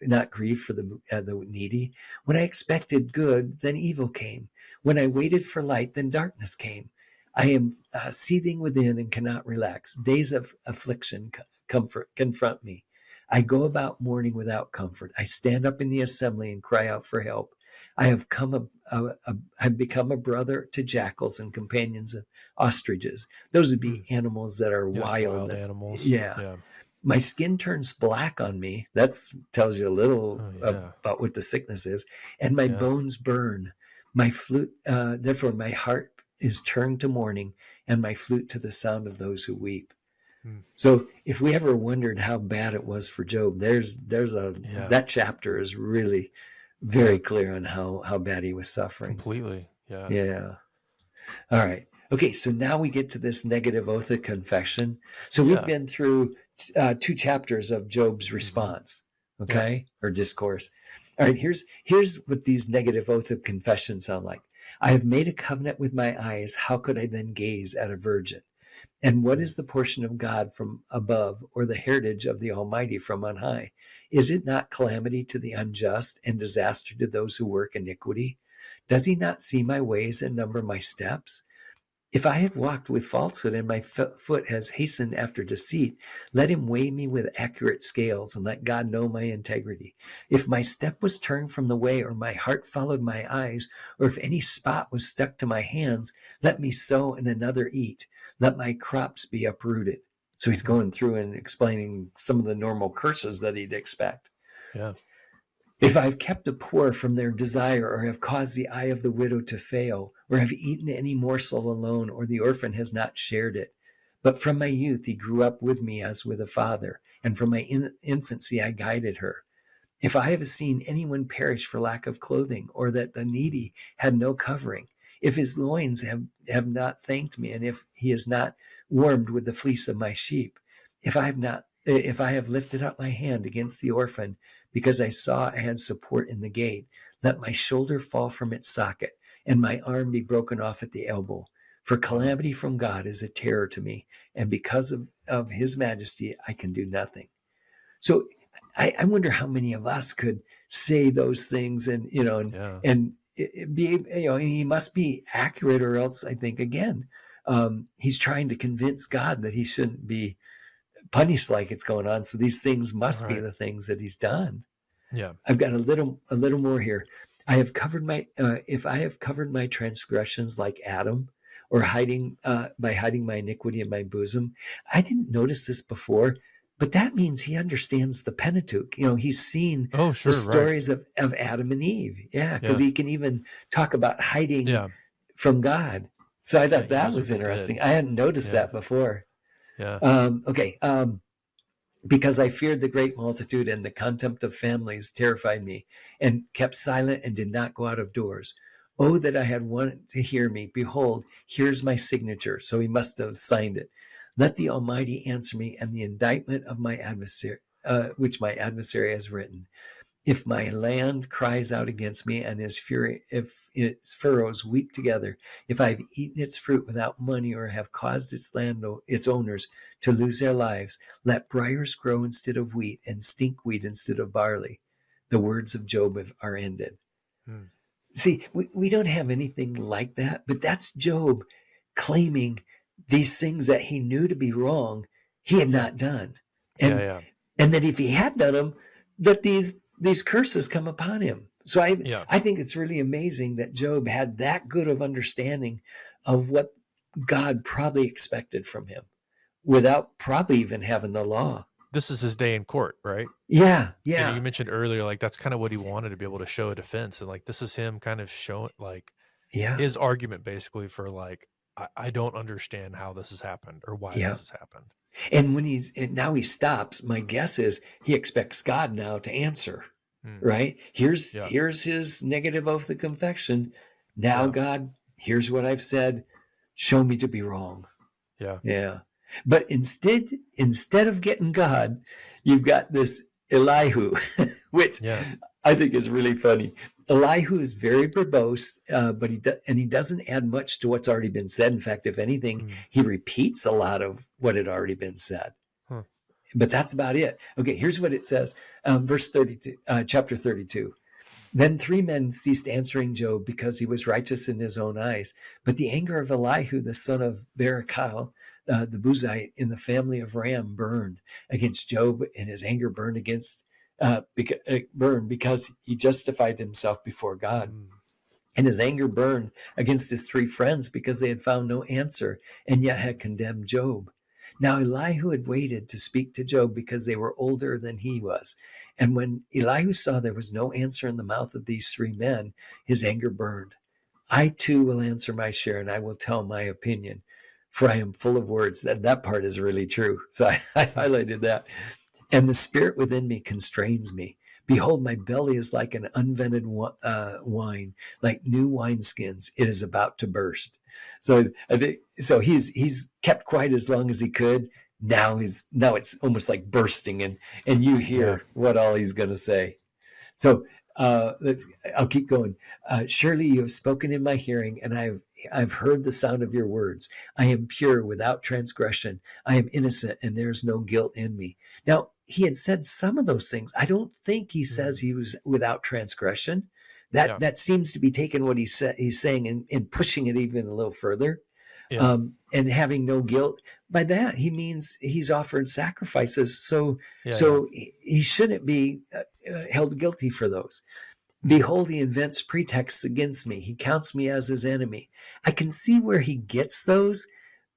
not grieved for the needy? When I expected good, then evil came. When I waited for light, then darkness came. I am seething within and cannot relax. Days of affliction confront me. I go about mourning without comfort. I stand up in the assembly and cry out for help. I have become a brother to jackals and companions of ostriches. Those would be animals that are wild animals. Yeah. My skin turns black on me. That tells you a little about what the sickness is. And my bones burn. My flute, therefore my heart is turned to mourning, and my flute to the sound of those who weep. So if we ever wondered how bad it was for Job, that chapter is really very clear on how bad he was suffering. Completely. Yeah. All right. Okay. So now we get to this negative oath of confession. So we've been through 2 chapters of Job's response, or discourse. All right. Here's what these negative oath of confession sound like. I have made a covenant with my eyes. How could I then gaze at a virgin? And what is the portion of God from above, or the heritage of the Almighty from on high? Is it not calamity to the unjust and disaster to those who work iniquity? Does he not see my ways and number my steps? If I had walked with falsehood and my foot has hastened after deceit, let him weigh me with accurate scales and let God know my integrity. If my step was turned from the way or my heart followed my eyes, or if any spot was stuck to my hands, let me sow and another eat. Let my crops be uprooted. So he's going through and explaining some of the normal curses that he'd expect. Yeah. If I've kept the poor from their desire, or have caused the eye of the widow to fail, or have eaten any morsel alone, or the orphan has not shared it. But from my youth he grew up with me as with a father, and from my infancy I guided her. If I have seen anyone perish for lack of clothing, or that the needy had no covering, if his loins have not thanked me, and if he is not warmed with the fleece of my sheep, if I have lifted up my hand against the orphan, because I saw I had support in the gate, let my shoulder fall from its socket, and my arm be broken off at the elbow. For calamity from God is a terror to me, and because of his majesty, I can do nothing. So I wonder how many of us could say those things, and be, he must be accurate, or else I think again, he's trying to convince God that he shouldn't be punished like it's going on. So these things must be the things that he's done. Yeah. I've got a little more here. I have covered my, if I have covered my transgressions like Adam, or by hiding my iniquity in my bosom. I didn't notice this before, but that means he understands the Pentateuch. He's seen Oh, sure, the stories of Adam and Eve. Yeah, because he can even talk about hiding from God. So I thought that was interesting. I hadn't noticed that before. Yeah. Okay. Because I feared the great multitude, and the contempt of families terrified me, and kept silent and did not go out of doors. Oh, that I had one to hear me. Behold, here's my signature. So he must have signed it. Let the Almighty answer me, and the indictment of my adversary, which my adversary has written. If my land cries out against me, and if its furrows weep together, if I have eaten its fruit without money, or have caused its owners to lose their lives, let briars grow instead of wheat, and stinkweed instead of barley. The words of Job are ended. See, we don't have anything like that, but that's Job claiming these things that he knew to be wrong, he had not done. And that if he had done them, that these curses come upon him. So I think it's really amazing that Job had that good of understanding of what God probably expected from him without probably even having the law. This is his day in court, right? Yeah. You mentioned earlier, like, that's kind of what he wanted, to be able to show a defense. And like, this is him kind of showing, like, his argument basically for, like, I don't understand how this has happened, or why this has happened. And now he stops, my guess is he expects God now to answer, right? Here's his negative oath of confession. Now, God, here's what I've said. Show me to be wrong. Yeah. But instead of getting God, you've got this Elihu, which I think is really funny. Elihu is very verbose, but he doesn't add much to what's already been said. In fact, if anything, he repeats a lot of what had already been said. But that's about it. Okay, here's what it says, verse 32, chapter 32. Then 3 men ceased answering Job, because he was righteous in his own eyes. But the anger of Elihu, the son of Barachel, the Buzite in the family of Ram, burned against Job, and his anger burned because he justified himself before God. And his anger burned against his 3 friends, because they had found no answer, and yet had condemned Job. Now Elihu had waited to speak to Job, because they were older than he was. And when Elihu saw there was no answer in the mouth of these 3 men, his anger burned. I too will answer my share, and I will tell my opinion, for I am full of words. That part is really true. So I highlighted that. And the spirit within me constrains me. Behold, my belly is like an unvented wine, like new wineskins. It is about to burst. So he's kept quiet as long as he could. Now it's almost like bursting, and you hear what all he's going to say. So I'll keep going. Surely you have spoken in my hearing, and I've heard the sound of your words. I am pure, without transgression. I am innocent, and there is no guilt in me. Now, he had said some of those things. I don't think he says he was without transgression. That seems to be taking what he's saying and pushing it even a little further. Yeah. And having no guilt. By that he means he's offered sacrifices, so Yeah. Yeah. so he shouldn't be held guilty for those. Behold, he invents pretexts against me. He counts me as his enemy. I can see where he gets those,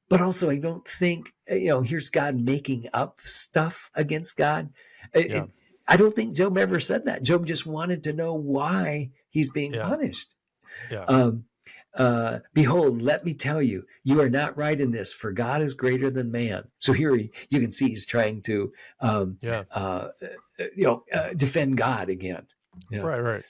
but also I don't think, here's God making up stuff against God. Yeah. I don't think Job ever said that. Job just wanted to know why he's being Yeah. punished. Yeah. Behold, let me tell you, you are not right in this, for God is greater than man. So here you can see he's trying to, Yeah. defend God again. Yeah. Right. Right.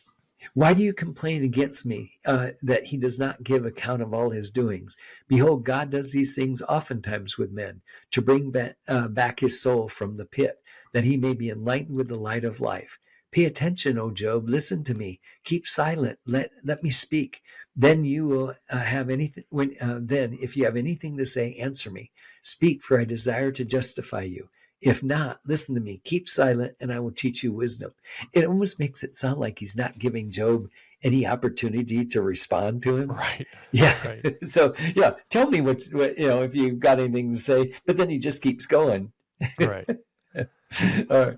Why do you complain against me that he does not give account of all his doings? Behold, God does these things oftentimes with men to bring back his soul from the pit, that he may be enlightened with the light of life. Pay attention, O Job. Listen to me. Keep silent. Let me speak. Then you will have anything. Then, if you have anything to say, answer me. Speak, for I desire to justify you. If not, listen to me. Keep silent, and I will teach you wisdom. It almost makes it sound like he's not giving Job any opportunity to respond to him. Right. Yeah. Right. So yeah, tell me what if you've got anything to say. But then he just keeps going. Right. All right.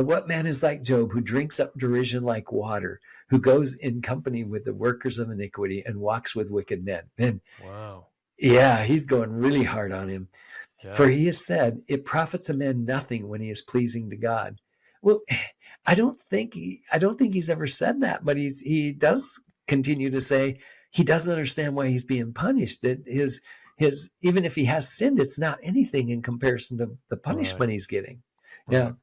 What man is like Job, who drinks up derision like water, who goes in company with the workers of iniquity and walks with wicked men? And Wow. yeah, he's going really hard on him. Yeah. For he has said, it profits a man nothing when he is pleasing to God. Well, I don't think he's ever said that, but he does continue to say he doesn't understand why he's being punished. That his even if he has sinned, it's not anything in comparison to the punishment Right. he's getting. Right.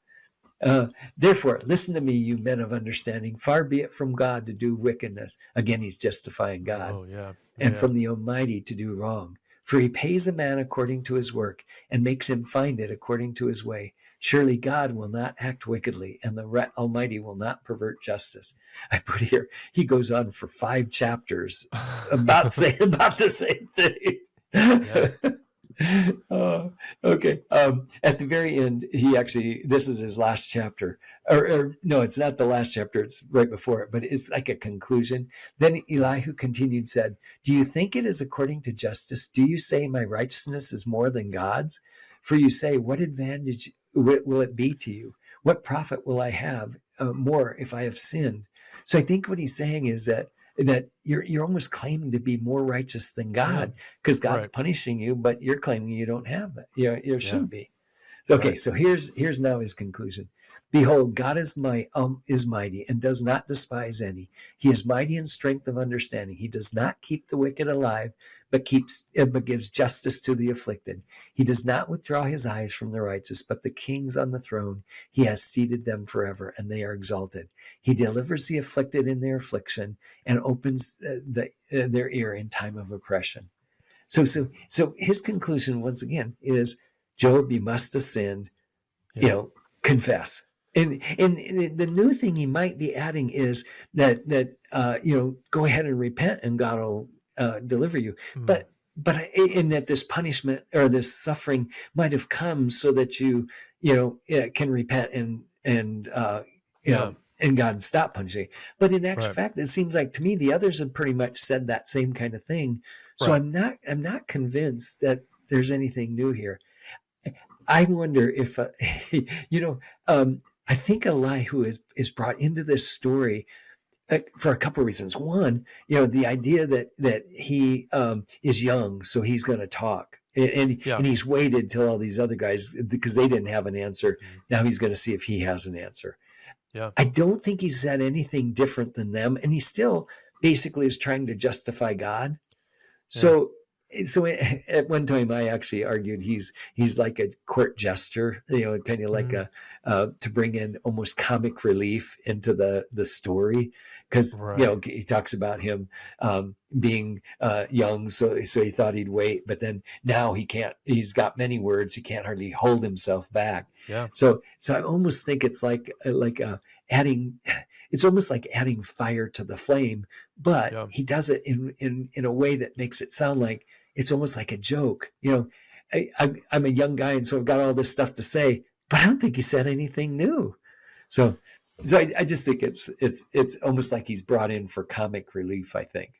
Yeah. Therefore, listen to me, you men of understanding. Far be it from God to do wickedness. Again, he's justifying God. Oh yeah. And Yeah. from the Almighty to do wrong. For he pays a man according to his work and makes him find it according to his way. Surely God will not act wickedly, and the Almighty will not pervert justice. I put here, he goes on for 5 chapters about the same thing. Yeah. Okay. At the very end, this is his last chapter. Or no, it's not the last chapter. It's right before it, but it's like a conclusion. Then Elihu continued, said, do you think it is according to justice? Do you say my righteousness is more than God's? For you say, what advantage will it be to you? What profit will I have more if I have sinned? So I think what he's saying is that you're almost claiming to be more righteous than God because God's Right. punishing you, but you're claiming you don't have that. You shouldn't be. Okay, Right. so here's now his conclusion. Behold, God is mighty and does not despise any. He is mighty in strength of understanding. He does not keep the wicked alive, but gives justice to the afflicted. He does not withdraw his eyes from the righteous, but the kings on the throne, he has seated them forever, and they are exalted. He delivers the afflicted in their affliction and opens their ear in time of oppression. So his conclusion once again is, Job, you must have sinned. Yeah. Confess. And the new thing he might be adding is that go ahead and repent, and God will deliver you. But in that this punishment or this suffering might have come so that you can repent and God stop punishing. But in actual fact, it seems like to me the others have pretty much said that same kind of thing. So I'm not convinced that there's anything new here. I wonder if I think Elihu is brought into this story for a couple of reasons. One, the idea that he is young, so he's going to talk, and he's waited till all these other guys, because they didn't have an answer. Now he's going to see if he has an answer. Yeah. I don't think he said anything different than them, and he still basically is trying to justify God. So at one time I actually argued he's like a court jester, kind of like to bring in almost comic relief into the story, because he talks about him being young, so he thought he'd wait, but then now he can't. He's got many words, he can't hardly hold himself back. Yeah. So I almost think it's like adding. It's almost like adding fire to the flame, but he does it in a way that makes it sound like it's almost like a joke. I'm a young guy, and so I've got all this stuff to say, but I don't think he said anything new. So I just think it's almost like he's brought in for comic relief, I think.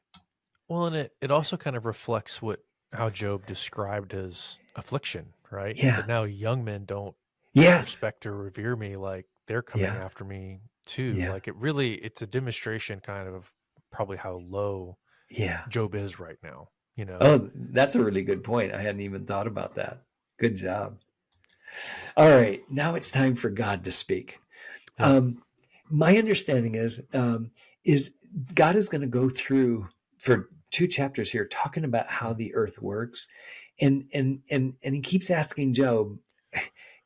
Well, and it also kind of reflects what how Job described his affliction, right? Yeah. That now young men don't Yes. respect or revere me, like they're coming Yeah. after me too. Yeah. Like it's a demonstration kind of probably how low Yeah. Job is right now, you know? Oh, that's a really good point. I hadn't even thought about that. Good job. All right. Now it's time for God to speak. Yeah. My understanding is God is going to go through for 2 chapters here talking about how Mm. the earth works, and he keeps asking Job,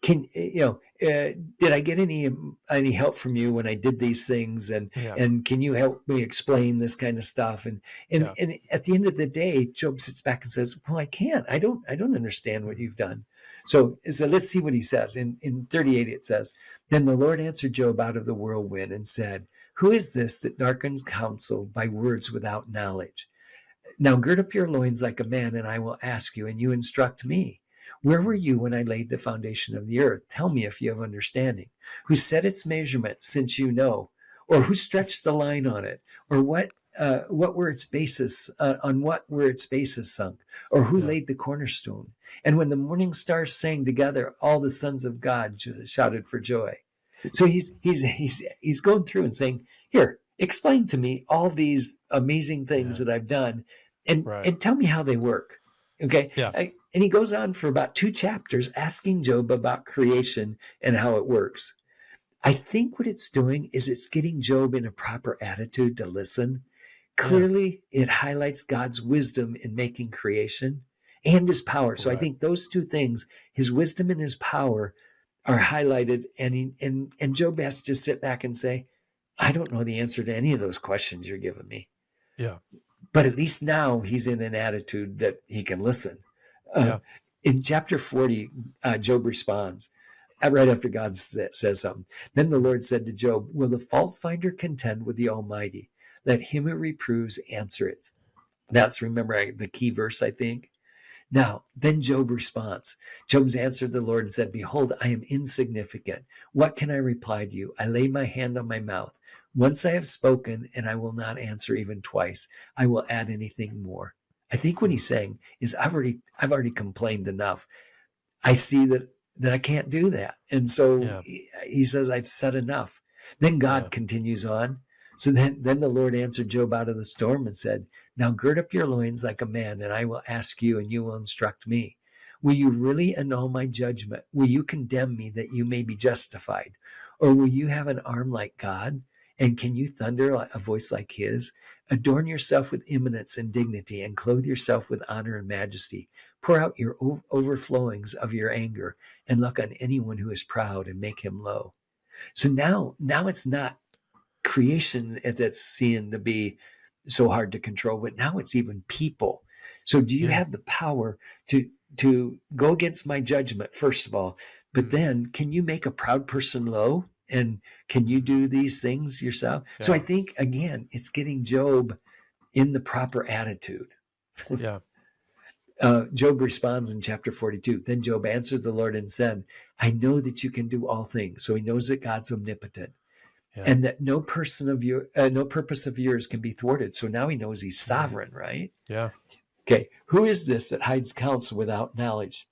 can did I get any help from you when I did these things, Yeah. and can you help me explain this kind of stuff? And and Yeah. and at the end of the day, Job sits back and says, well, I can't. I don't understand what Mm. you've done. So let's see what he says. In 38 it says, then the Lord answered Job out of the whirlwind and said, who is this that darkens counsel by words without knowledge? Now gird up your loins like a man, and I will ask you, and you instruct me. Where were you when I laid the foundation of the earth? Tell me if you have understanding. Who set its measurement, since you know? Or who stretched the line on it? Or what were its bases? On what were its bases sunk? Or who Yeah. laid the cornerstone? And when the morning stars sang together, all the sons of God shouted for joy. So he's going through and saying, "Here, explain to me all these amazing things Yeah. that I've done, and Right. and tell me how they work." Okay, Yeah. and he goes on for about 2 chapters asking Job about creation and how it works. I think what it's doing is it's getting Job in a proper attitude to listen. Yeah. Clearly, it highlights God's wisdom in making creation and his power. So I Right. think those two things, his wisdom and his power, are highlighted. And Job has to just sit back and say, I don't know the answer to any of those questions you're giving me. Yeah. But at least now he's in an attitude that he can listen. Uh, Yeah. in chapter 40, Job responds right after God says something. Then the Lord said to Job, will the fault finder contend with the Almighty? Let him who reproves answer it. That's, remember, the key verse, I think. Now, then Job responds. Job's answered the Lord and said, behold, I am insignificant. What can I reply to you? I lay my hand on my mouth. Once I have spoken, and I will not answer even twice. I will add anything more. I think what Mm. he's saying is I've already complained enough. I see that I can't do that. And so Yeah. he says, I've said enough. Then Yeah. God continues on. So then the Lord answered Job out of the storm and said, now gird up your loins like a man, and I will ask you, and you will instruct me. Will you really annul my judgment? Will you condemn me that you may be justified? Or will you have an arm like God? And can you thunder a voice like his? Adorn yourself with eminence and dignity, and clothe yourself with honor and majesty. Pour out your overflowings of your anger, and look on anyone who is proud and make him low. So now it's not creation that's seen to be so hard to control, but now it's even people. So do you Yeah. have the power to go against my judgment, first of all, but Mm. then can you make a proud person low? And can you do these things yourself? So I Yeah. think, again, it's getting Job in the proper attitude. Yeah. Job responds in chapter 42. Then Job answered the Lord and said, I know that you can do all things. So he knows that God's omnipotent, Yeah. and that no purpose of yours can be thwarted. So now he knows he's Mm. sovereign, right? Yeah. Okay. Who is this that hides counsel without knowledge?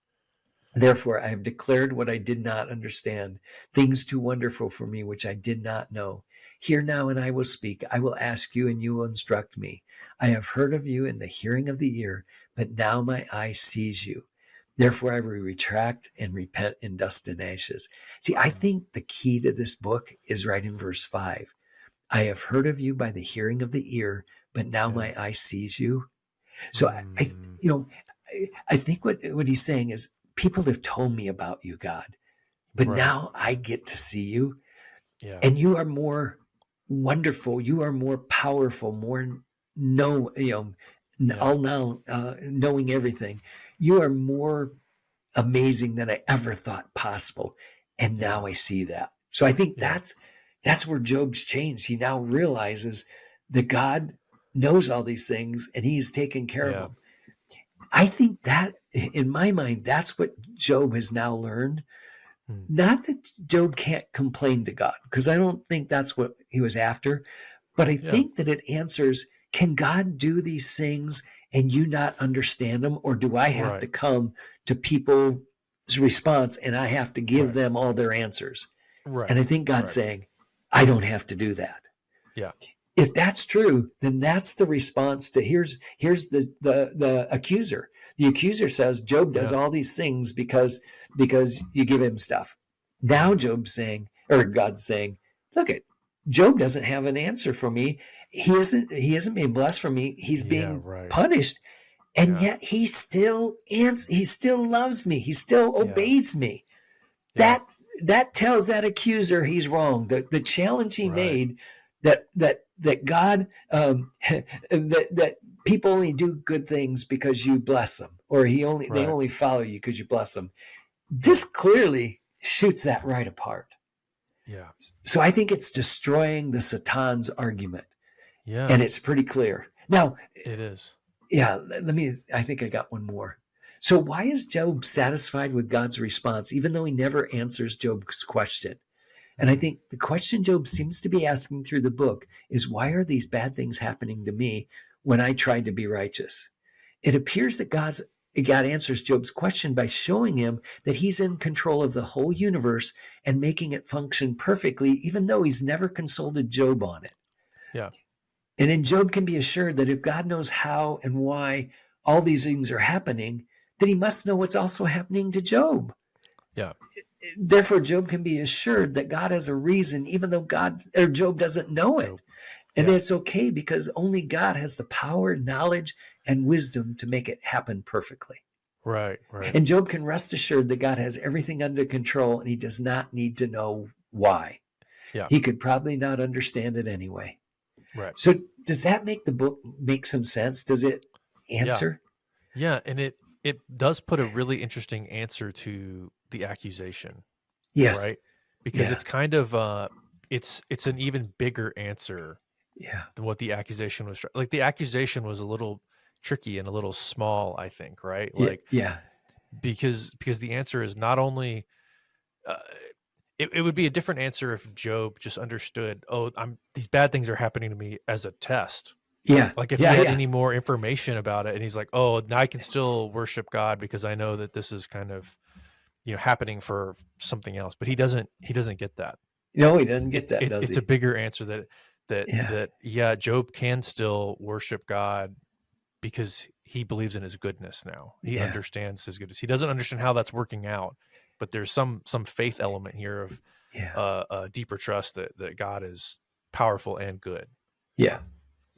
Therefore, I have declared what I did not understand, things too wonderful for me, which I did not know. Hear now, and I will speak. I will ask you, and you will instruct me. I have heard of you in the hearing of the ear, but now my eye sees you. Therefore, I will retract and repent in dust and ashes. See, I Mm. think the key to this book is right in verse 5. I have heard of you by the hearing of the ear, but now Yeah. my eye sees you. So I Mm. you know, I think what he's saying is, people have told me about you, God, but Right. now I get to see you, Yeah. and you are more wonderful. You are more powerful, more know, Yeah. all now knowing everything. You are more amazing than I ever thought possible, and Yeah. now I see that. So I think Yeah. that's where Job's changed. He now realizes that God knows all these things, and He's taken care of Yeah. them. I think that, in my mind, that's what Job has now learned. Mm. Not that Job can't complain to God, because I don't think that's what he was after, but I Yeah. think that it answers can God do these things and you not understand them? Or do I have to Right. come to people's response and I have to give Right. them all their answers? Right. And I think God's Right. saying, I don't have to do that. Yeah. If that's true, then that's the response to here's the accuser. The accuser says Job does Yeah. all these things because you give him stuff. Now Job's saying, or God's saying, look at Job doesn't have an answer for me. He isn't being blessed for me. He's Yeah. being Right. punished. And Yeah. yet he still loves me. He still Yeah. obeys me. Yeah. That tells that accuser he's wrong. The challenge he Right. made that God that people only do good things because you bless them, or they Right. only follow you because you bless them. This clearly shoots that right apart. Yeah. So I think it's destroying the Satan's argument, Yeah. and it's pretty clear. Now, It is. yeah, I think I got one more. So why is Job satisfied with God's response, even though he never answers Job's question? And I think the question Job seems to be asking through the book is, why are these bad things happening to me when I tried to be righteous? It appears that God answers Job's question by showing him that he's in control of the whole universe and making it function perfectly, even though he's never consulted Job on it. Yeah. And then Job can be assured that if God knows how and why all these things are happening, then he must know what's also happening to Job. Yeah. Therefore, Job can be assured that God has a reason, even though Job doesn't know it. Job. And Yeah. it's okay because only God has the power, knowledge, and wisdom to make it happen perfectly. Right. Right. And Job can rest assured that God has everything under control and he does not need to know why. Yeah. He could probably not understand it anyway. Right. So does that make the book make some sense? Does it answer? Yeah. And it does put a really interesting answer to the accusation. Yes. Right. Because Yeah. it's kind of it's an even bigger answer Yeah. than what the accusation was. Like the accusation was a little tricky and a little small, I think, right? Like Yeah. because the answer is not only it would be a different answer if Job just understood, oh, these bad things are happening to me as a test. Yeah. Like if he had any more information about it and he's like, oh, now I can still worship God because I know that this is kind of, happening for something else. But he doesn't get that. No, he doesn't get that, does he? It's a bigger answer that Job can still worship God because he believes in his goodness now. He understands his goodness. He doesn't understand how that's working out, but there's some faith element here of a deeper trust that God is powerful and good. Yeah.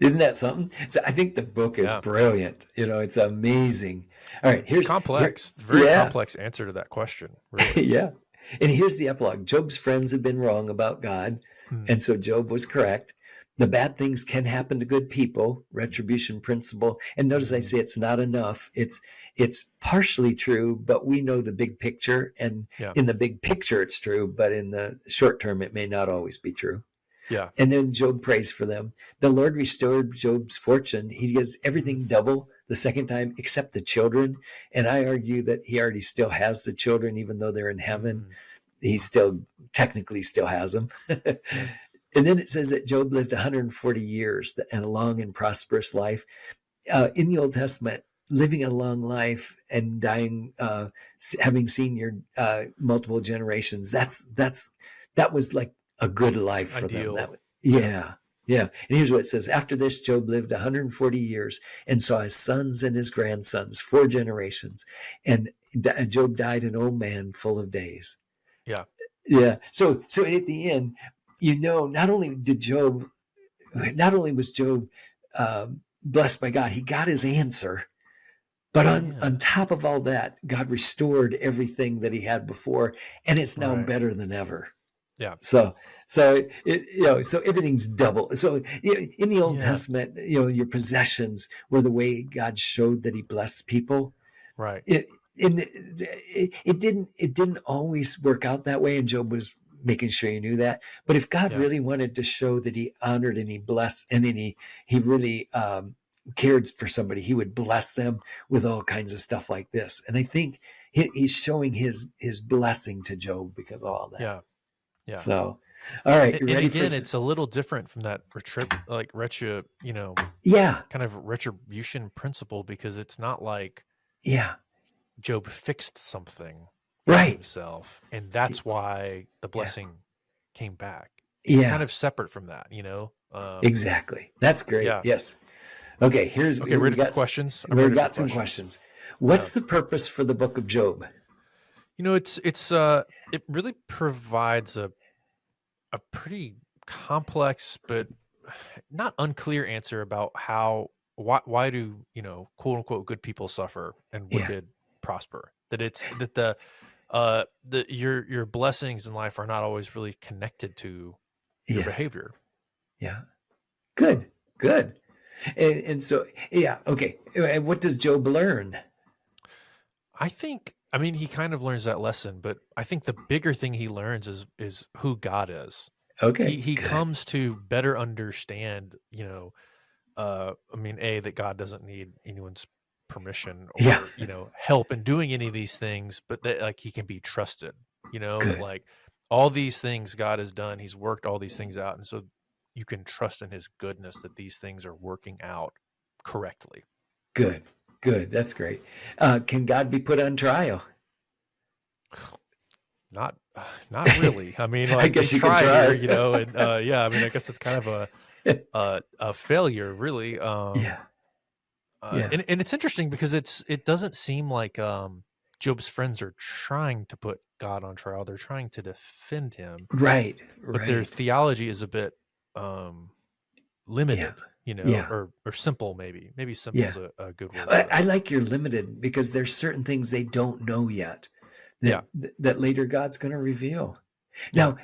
Isn't that something? So I think the book is brilliant. It's amazing. All right. It's complex. It's a very complex answer to that question. Really. Yeah. And here's the epilogue. Job's friends had been wrong about God. And so Job was correct. The bad things can happen to good people, retribution principle. And notice I say it's not enough. It's partially true, but we know the big picture. And in the big picture, it's true. But in the short term, it may not always be true. Yeah. And then Job prays for them. The Lord restored Job's fortune. He gets everything double the second time, except the children. And I argue that he already still has the children, even though they're in heaven. He still technically still has them. And then it says that Job lived 140 years and a long and prosperous life. In the Old Testament, living a long life and dying, having seen your multiple generations, that was like a good life for Ideal. them. Yeah. And here's what it says. After this, Job lived 140 years and saw his sons and his grandsons, 4 generations. And Job died an old man full of days. Yeah. Yeah. So at the end, not only was Job blessed by God, he got his answer. But on top of all that, God restored everything that he had before, and it's now better than ever. Yeah. So everything's double. So in the Old Testament, your possessions were the way God showed that he blessed people. Right. It didn't always work out that way, and Job was making sure he knew that. But if God really wanted to show that he honored and he blessed and then he really cared for somebody, he would bless them with all kinds of stuff like this. And I think he's showing his blessing to Job because of all that. Yeah. So All right, you And ready for? again, it's a little different from that Yeah, kind of retribution principle, because it's not like yeah, Job fixed something in right. himself, and that's why the Yeah, blessing came back. It's kind yeah, of separate from that, exactly. That's great. Yeah. Yes. Okay, Okay, we ready for got questions? I'm we ready for got some questions. questions. Yeah. What's the purpose for the book of Job? It really provides a pretty complex but not unclear answer about why do, quote unquote good people suffer and Yeah. wicked prosper. That it's that your blessings in life are not always really connected to your Yes. behavior. Yeah. Good. Good. And so, yeah. Okay. And what does Job learn? I mean, he kind of learns that lesson, but I think the bigger thing he learns is who God is. He Okay. he Good. comes to better understand, I mean, that God doesn't need anyone's permission Yeah. or, help in doing any of these things, but that like he can be trusted, that Good. like all these things God has done, he's worked all these things out. And so you can trust in his goodness that these things are working out correctly. Good. Good. That's great. Can God be put on trial? Not, not really. I mean, I like they guess you can try here, try. and yeah, I mean, I guess it's kind of a failure, really. Yeah. Yeah. And it's interesting because it doesn't seem like Job's friends are trying to put God on trial. They're trying to defend him, Right. but their Right. theology is a bit Yeah. limited, Yeah. or simple. Maybe simple Yeah. is a good word I, for it. I like your limited because there's certain things they don't know yet Yeah, that later God's going to reveal. yeah,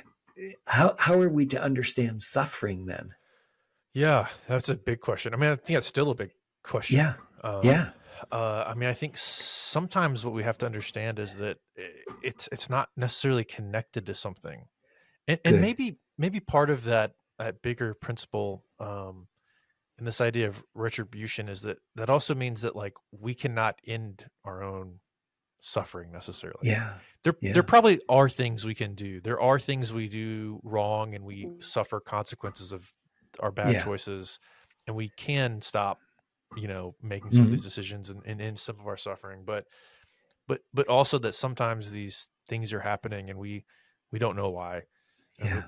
Now, how are we to understand suffering then? yeah. That's a big question. I mean, I think that's still a big question. Yeah. Yeah. I mean, I think sometimes what we have to understand is that it's not necessarily connected to something, and Good. maybe part of that bigger principle, and this idea of retribution is that also means that like we cannot end our own suffering necessarily. Yeah. There Yeah. probably are things we can do. There are things we do wrong and we suffer consequences of our bad Yeah. choices, and we can stop, making some of Mhm. these decisions and end some of our suffering. But also that sometimes these things are happening and we don't know why, and Yeah.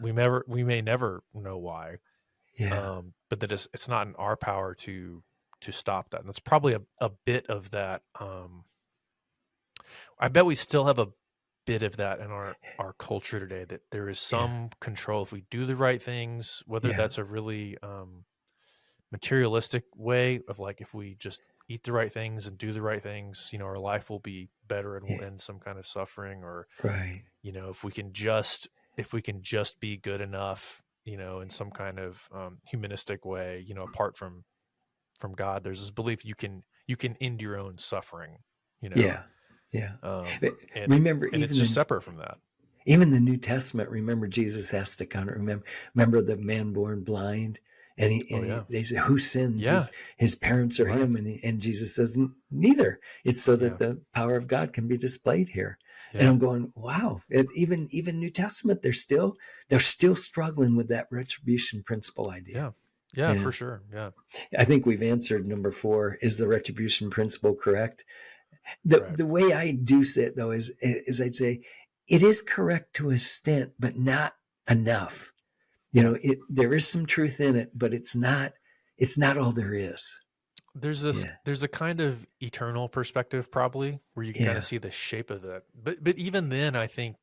we may never know why. Yeah. But that it's not in our power to stop that. And that's probably a bit of that. I bet we still have a bit of that in our culture today, that there is Yeah. some control if we do the right things, whether Yeah. that's a really materialistic way of like, if we just eat the right things and do the right things, our life will be better and we'll Yeah. end some kind of suffering. Or, Right. if we can just be good enough, in some kind of humanistic way, apart from God, there's this belief you can end your own suffering, you know, Yeah. Yeah. um, But and remember, and it's just separate from that. even the New Testament, remember Jesus has to kind of remember the man born blind, and Oh yeah, they say, who sins, yeah, his parents or right, him, and Jesus says, neither. It's so that yeah, the power of God can be displayed here. And yeah, I'm going, wow. Even New Testament, they're still struggling with that retribution principle idea. yeah, yeah, Yeah, for sure, yeah, I think we've answered number 4. Is the retribution principle correct? the right, the way I do see it though is I'd say it is correct to a extent, but not enough. yeah. There is some truth in it, but it's not all there is. Yeah, There's a kind of eternal perspective probably where you can kind of yeah, see the shape of it, but even then, I think,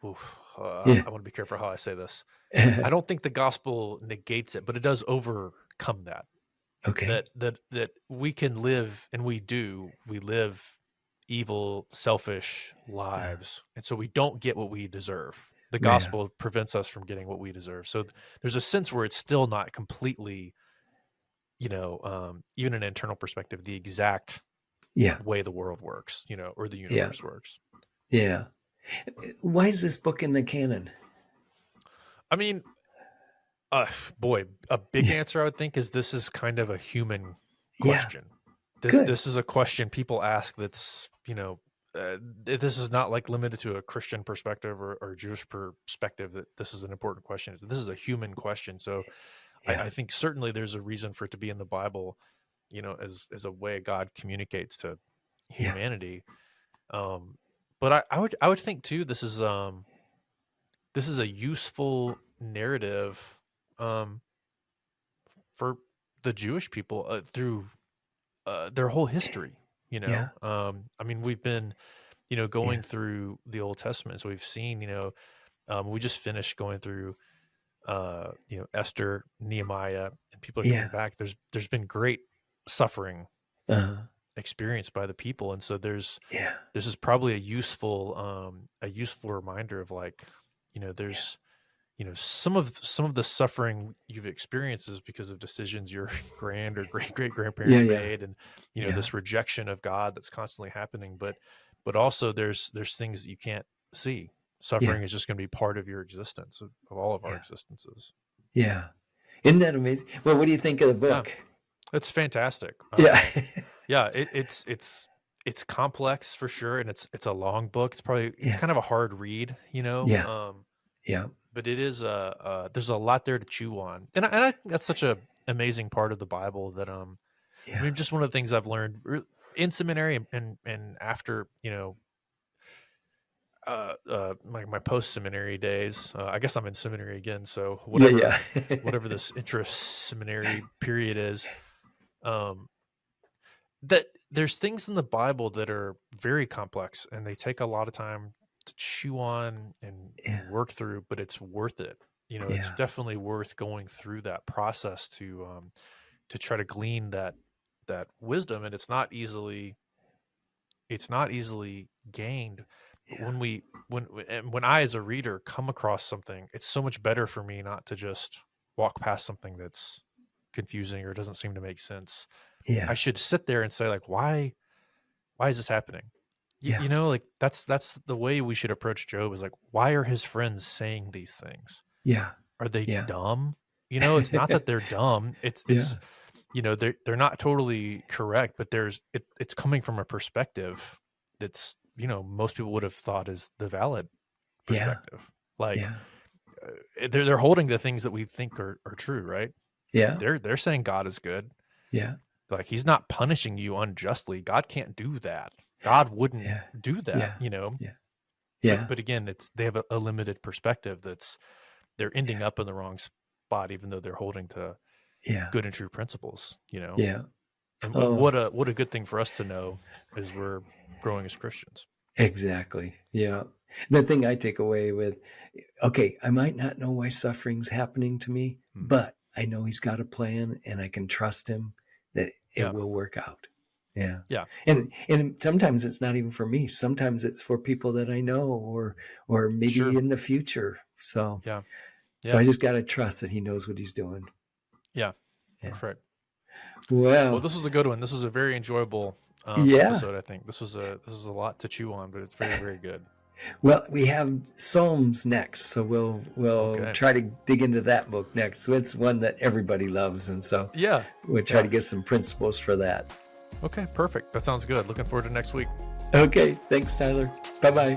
oof, yeah. I want to be careful how I say this. I don't think the gospel negates it, but it does overcome that. Okay. That we can live, and we live evil, selfish Uh, lives, and so we don't get what we deserve. The yeah, gospel prevents us from getting what we deserve. So there's a sense where it's still not completely, even an internal perspective, the exact yeah, way the world works, or the yeah, universe works. yeah. Why is this book in the canon? I mean, boy, a big Yeah, answer I would think is this is kind of a human yeah. question. This Good. this is a question people ask that's, this is not like limited to a Christian perspective or Jewish perspective, that this is an important question. This is a human question. So Yeah. I think certainly there's a reason for it to be in the Bible, as a way God communicates to Yeah. humanity. But I would think too, this is a useful narrative, for the Jewish people, through their whole history. Yeah. I mean, we've been, Yeah. going through the Old Testament, so we've seen, we just finished going through, Esther, Nehemiah, and people are coming Yeah. back. There's been great suffering Uh, experienced by the people, and so yeah. this is probably a useful reminder of, like, there's some of the suffering you've experienced is because of decisions your grand or great great Yeah. grandparents Yeah. made, and Yeah. this rejection of God that's constantly happening. But also there's things that you can't see. Suffering Yeah. is just going to be part of your existence, of all of our Yeah. existences. Yeah. Isn't that amazing? Well, what do you think of the Yeah, book? it's fantastic. Yeah. Yeah, it's complex for sure, and it's a long book. It's Yeah. kind of a hard read, Yeah. Yeah. but it is there's a lot there to chew on, and I think that's such a amazing part of the Bible that I Yeah. mean, just one of the things I've learned in seminary, and after my post seminary days. I guess I'm in seminary again, so Yeah. whatever this intra-seminary period is, that there's things in the Bible that are very complex, and they take a lot of time to chew on and Yeah. work through, but it's worth it. It's Yeah. definitely worth going through that process to try to glean that wisdom, and it's not easily gained. But Yeah. when I, as a reader, come across something, it's so much better for me not to just walk past something that's confusing or doesn't seem to make sense. I Yeah. should sit there and say, like, why is this happening? Yeah. Like, that's the way we should approach Job, is like, why are his friends saying these things? Yeah. Are they Yeah. dumb? It's not that they're dumb. It's they're not totally correct, but it's coming from a perspective that's, most people would have thought is the valid Yeah. perspective. Like, Yeah. they're holding the things that we think are true, right? Yeah. They're saying God is good. Yeah. Like, he's not punishing you unjustly. God can't do that. God wouldn't Yeah. do that, Yeah. Yeah. But again, they have a limited perspective. They're ending up in the wrong spot, even though they're holding to Yeah. good and true principles. Yeah. And Oh, what a good thing for us to know as we're growing as Christians. exactly. Yeah. The thing I take away with, okay, I might not know why suffering's happening to me, but I know he's got a plan, and I can trust him that it will work out. Yeah. Yeah. And sometimes it's not even for me. Sometimes it's for people that I know, or maybe Sure. in the future. So Yeah. so I just got to trust that he knows what he's doing. Yeah. Yeah. Perfect. Well, Well, this was a good one. This was a very enjoyable Yeah. episode, I think. This was a lot to chew on, but it's very, very good. well, we have Psalms next, so we'll Okay. try to dig into that book next. So it's one that everybody loves, and so Yeah. we'll try Yeah. to get some principles for that. Okay, perfect. That sounds good. Looking forward to next week. Okay, thanks, Tyler. Bye-bye.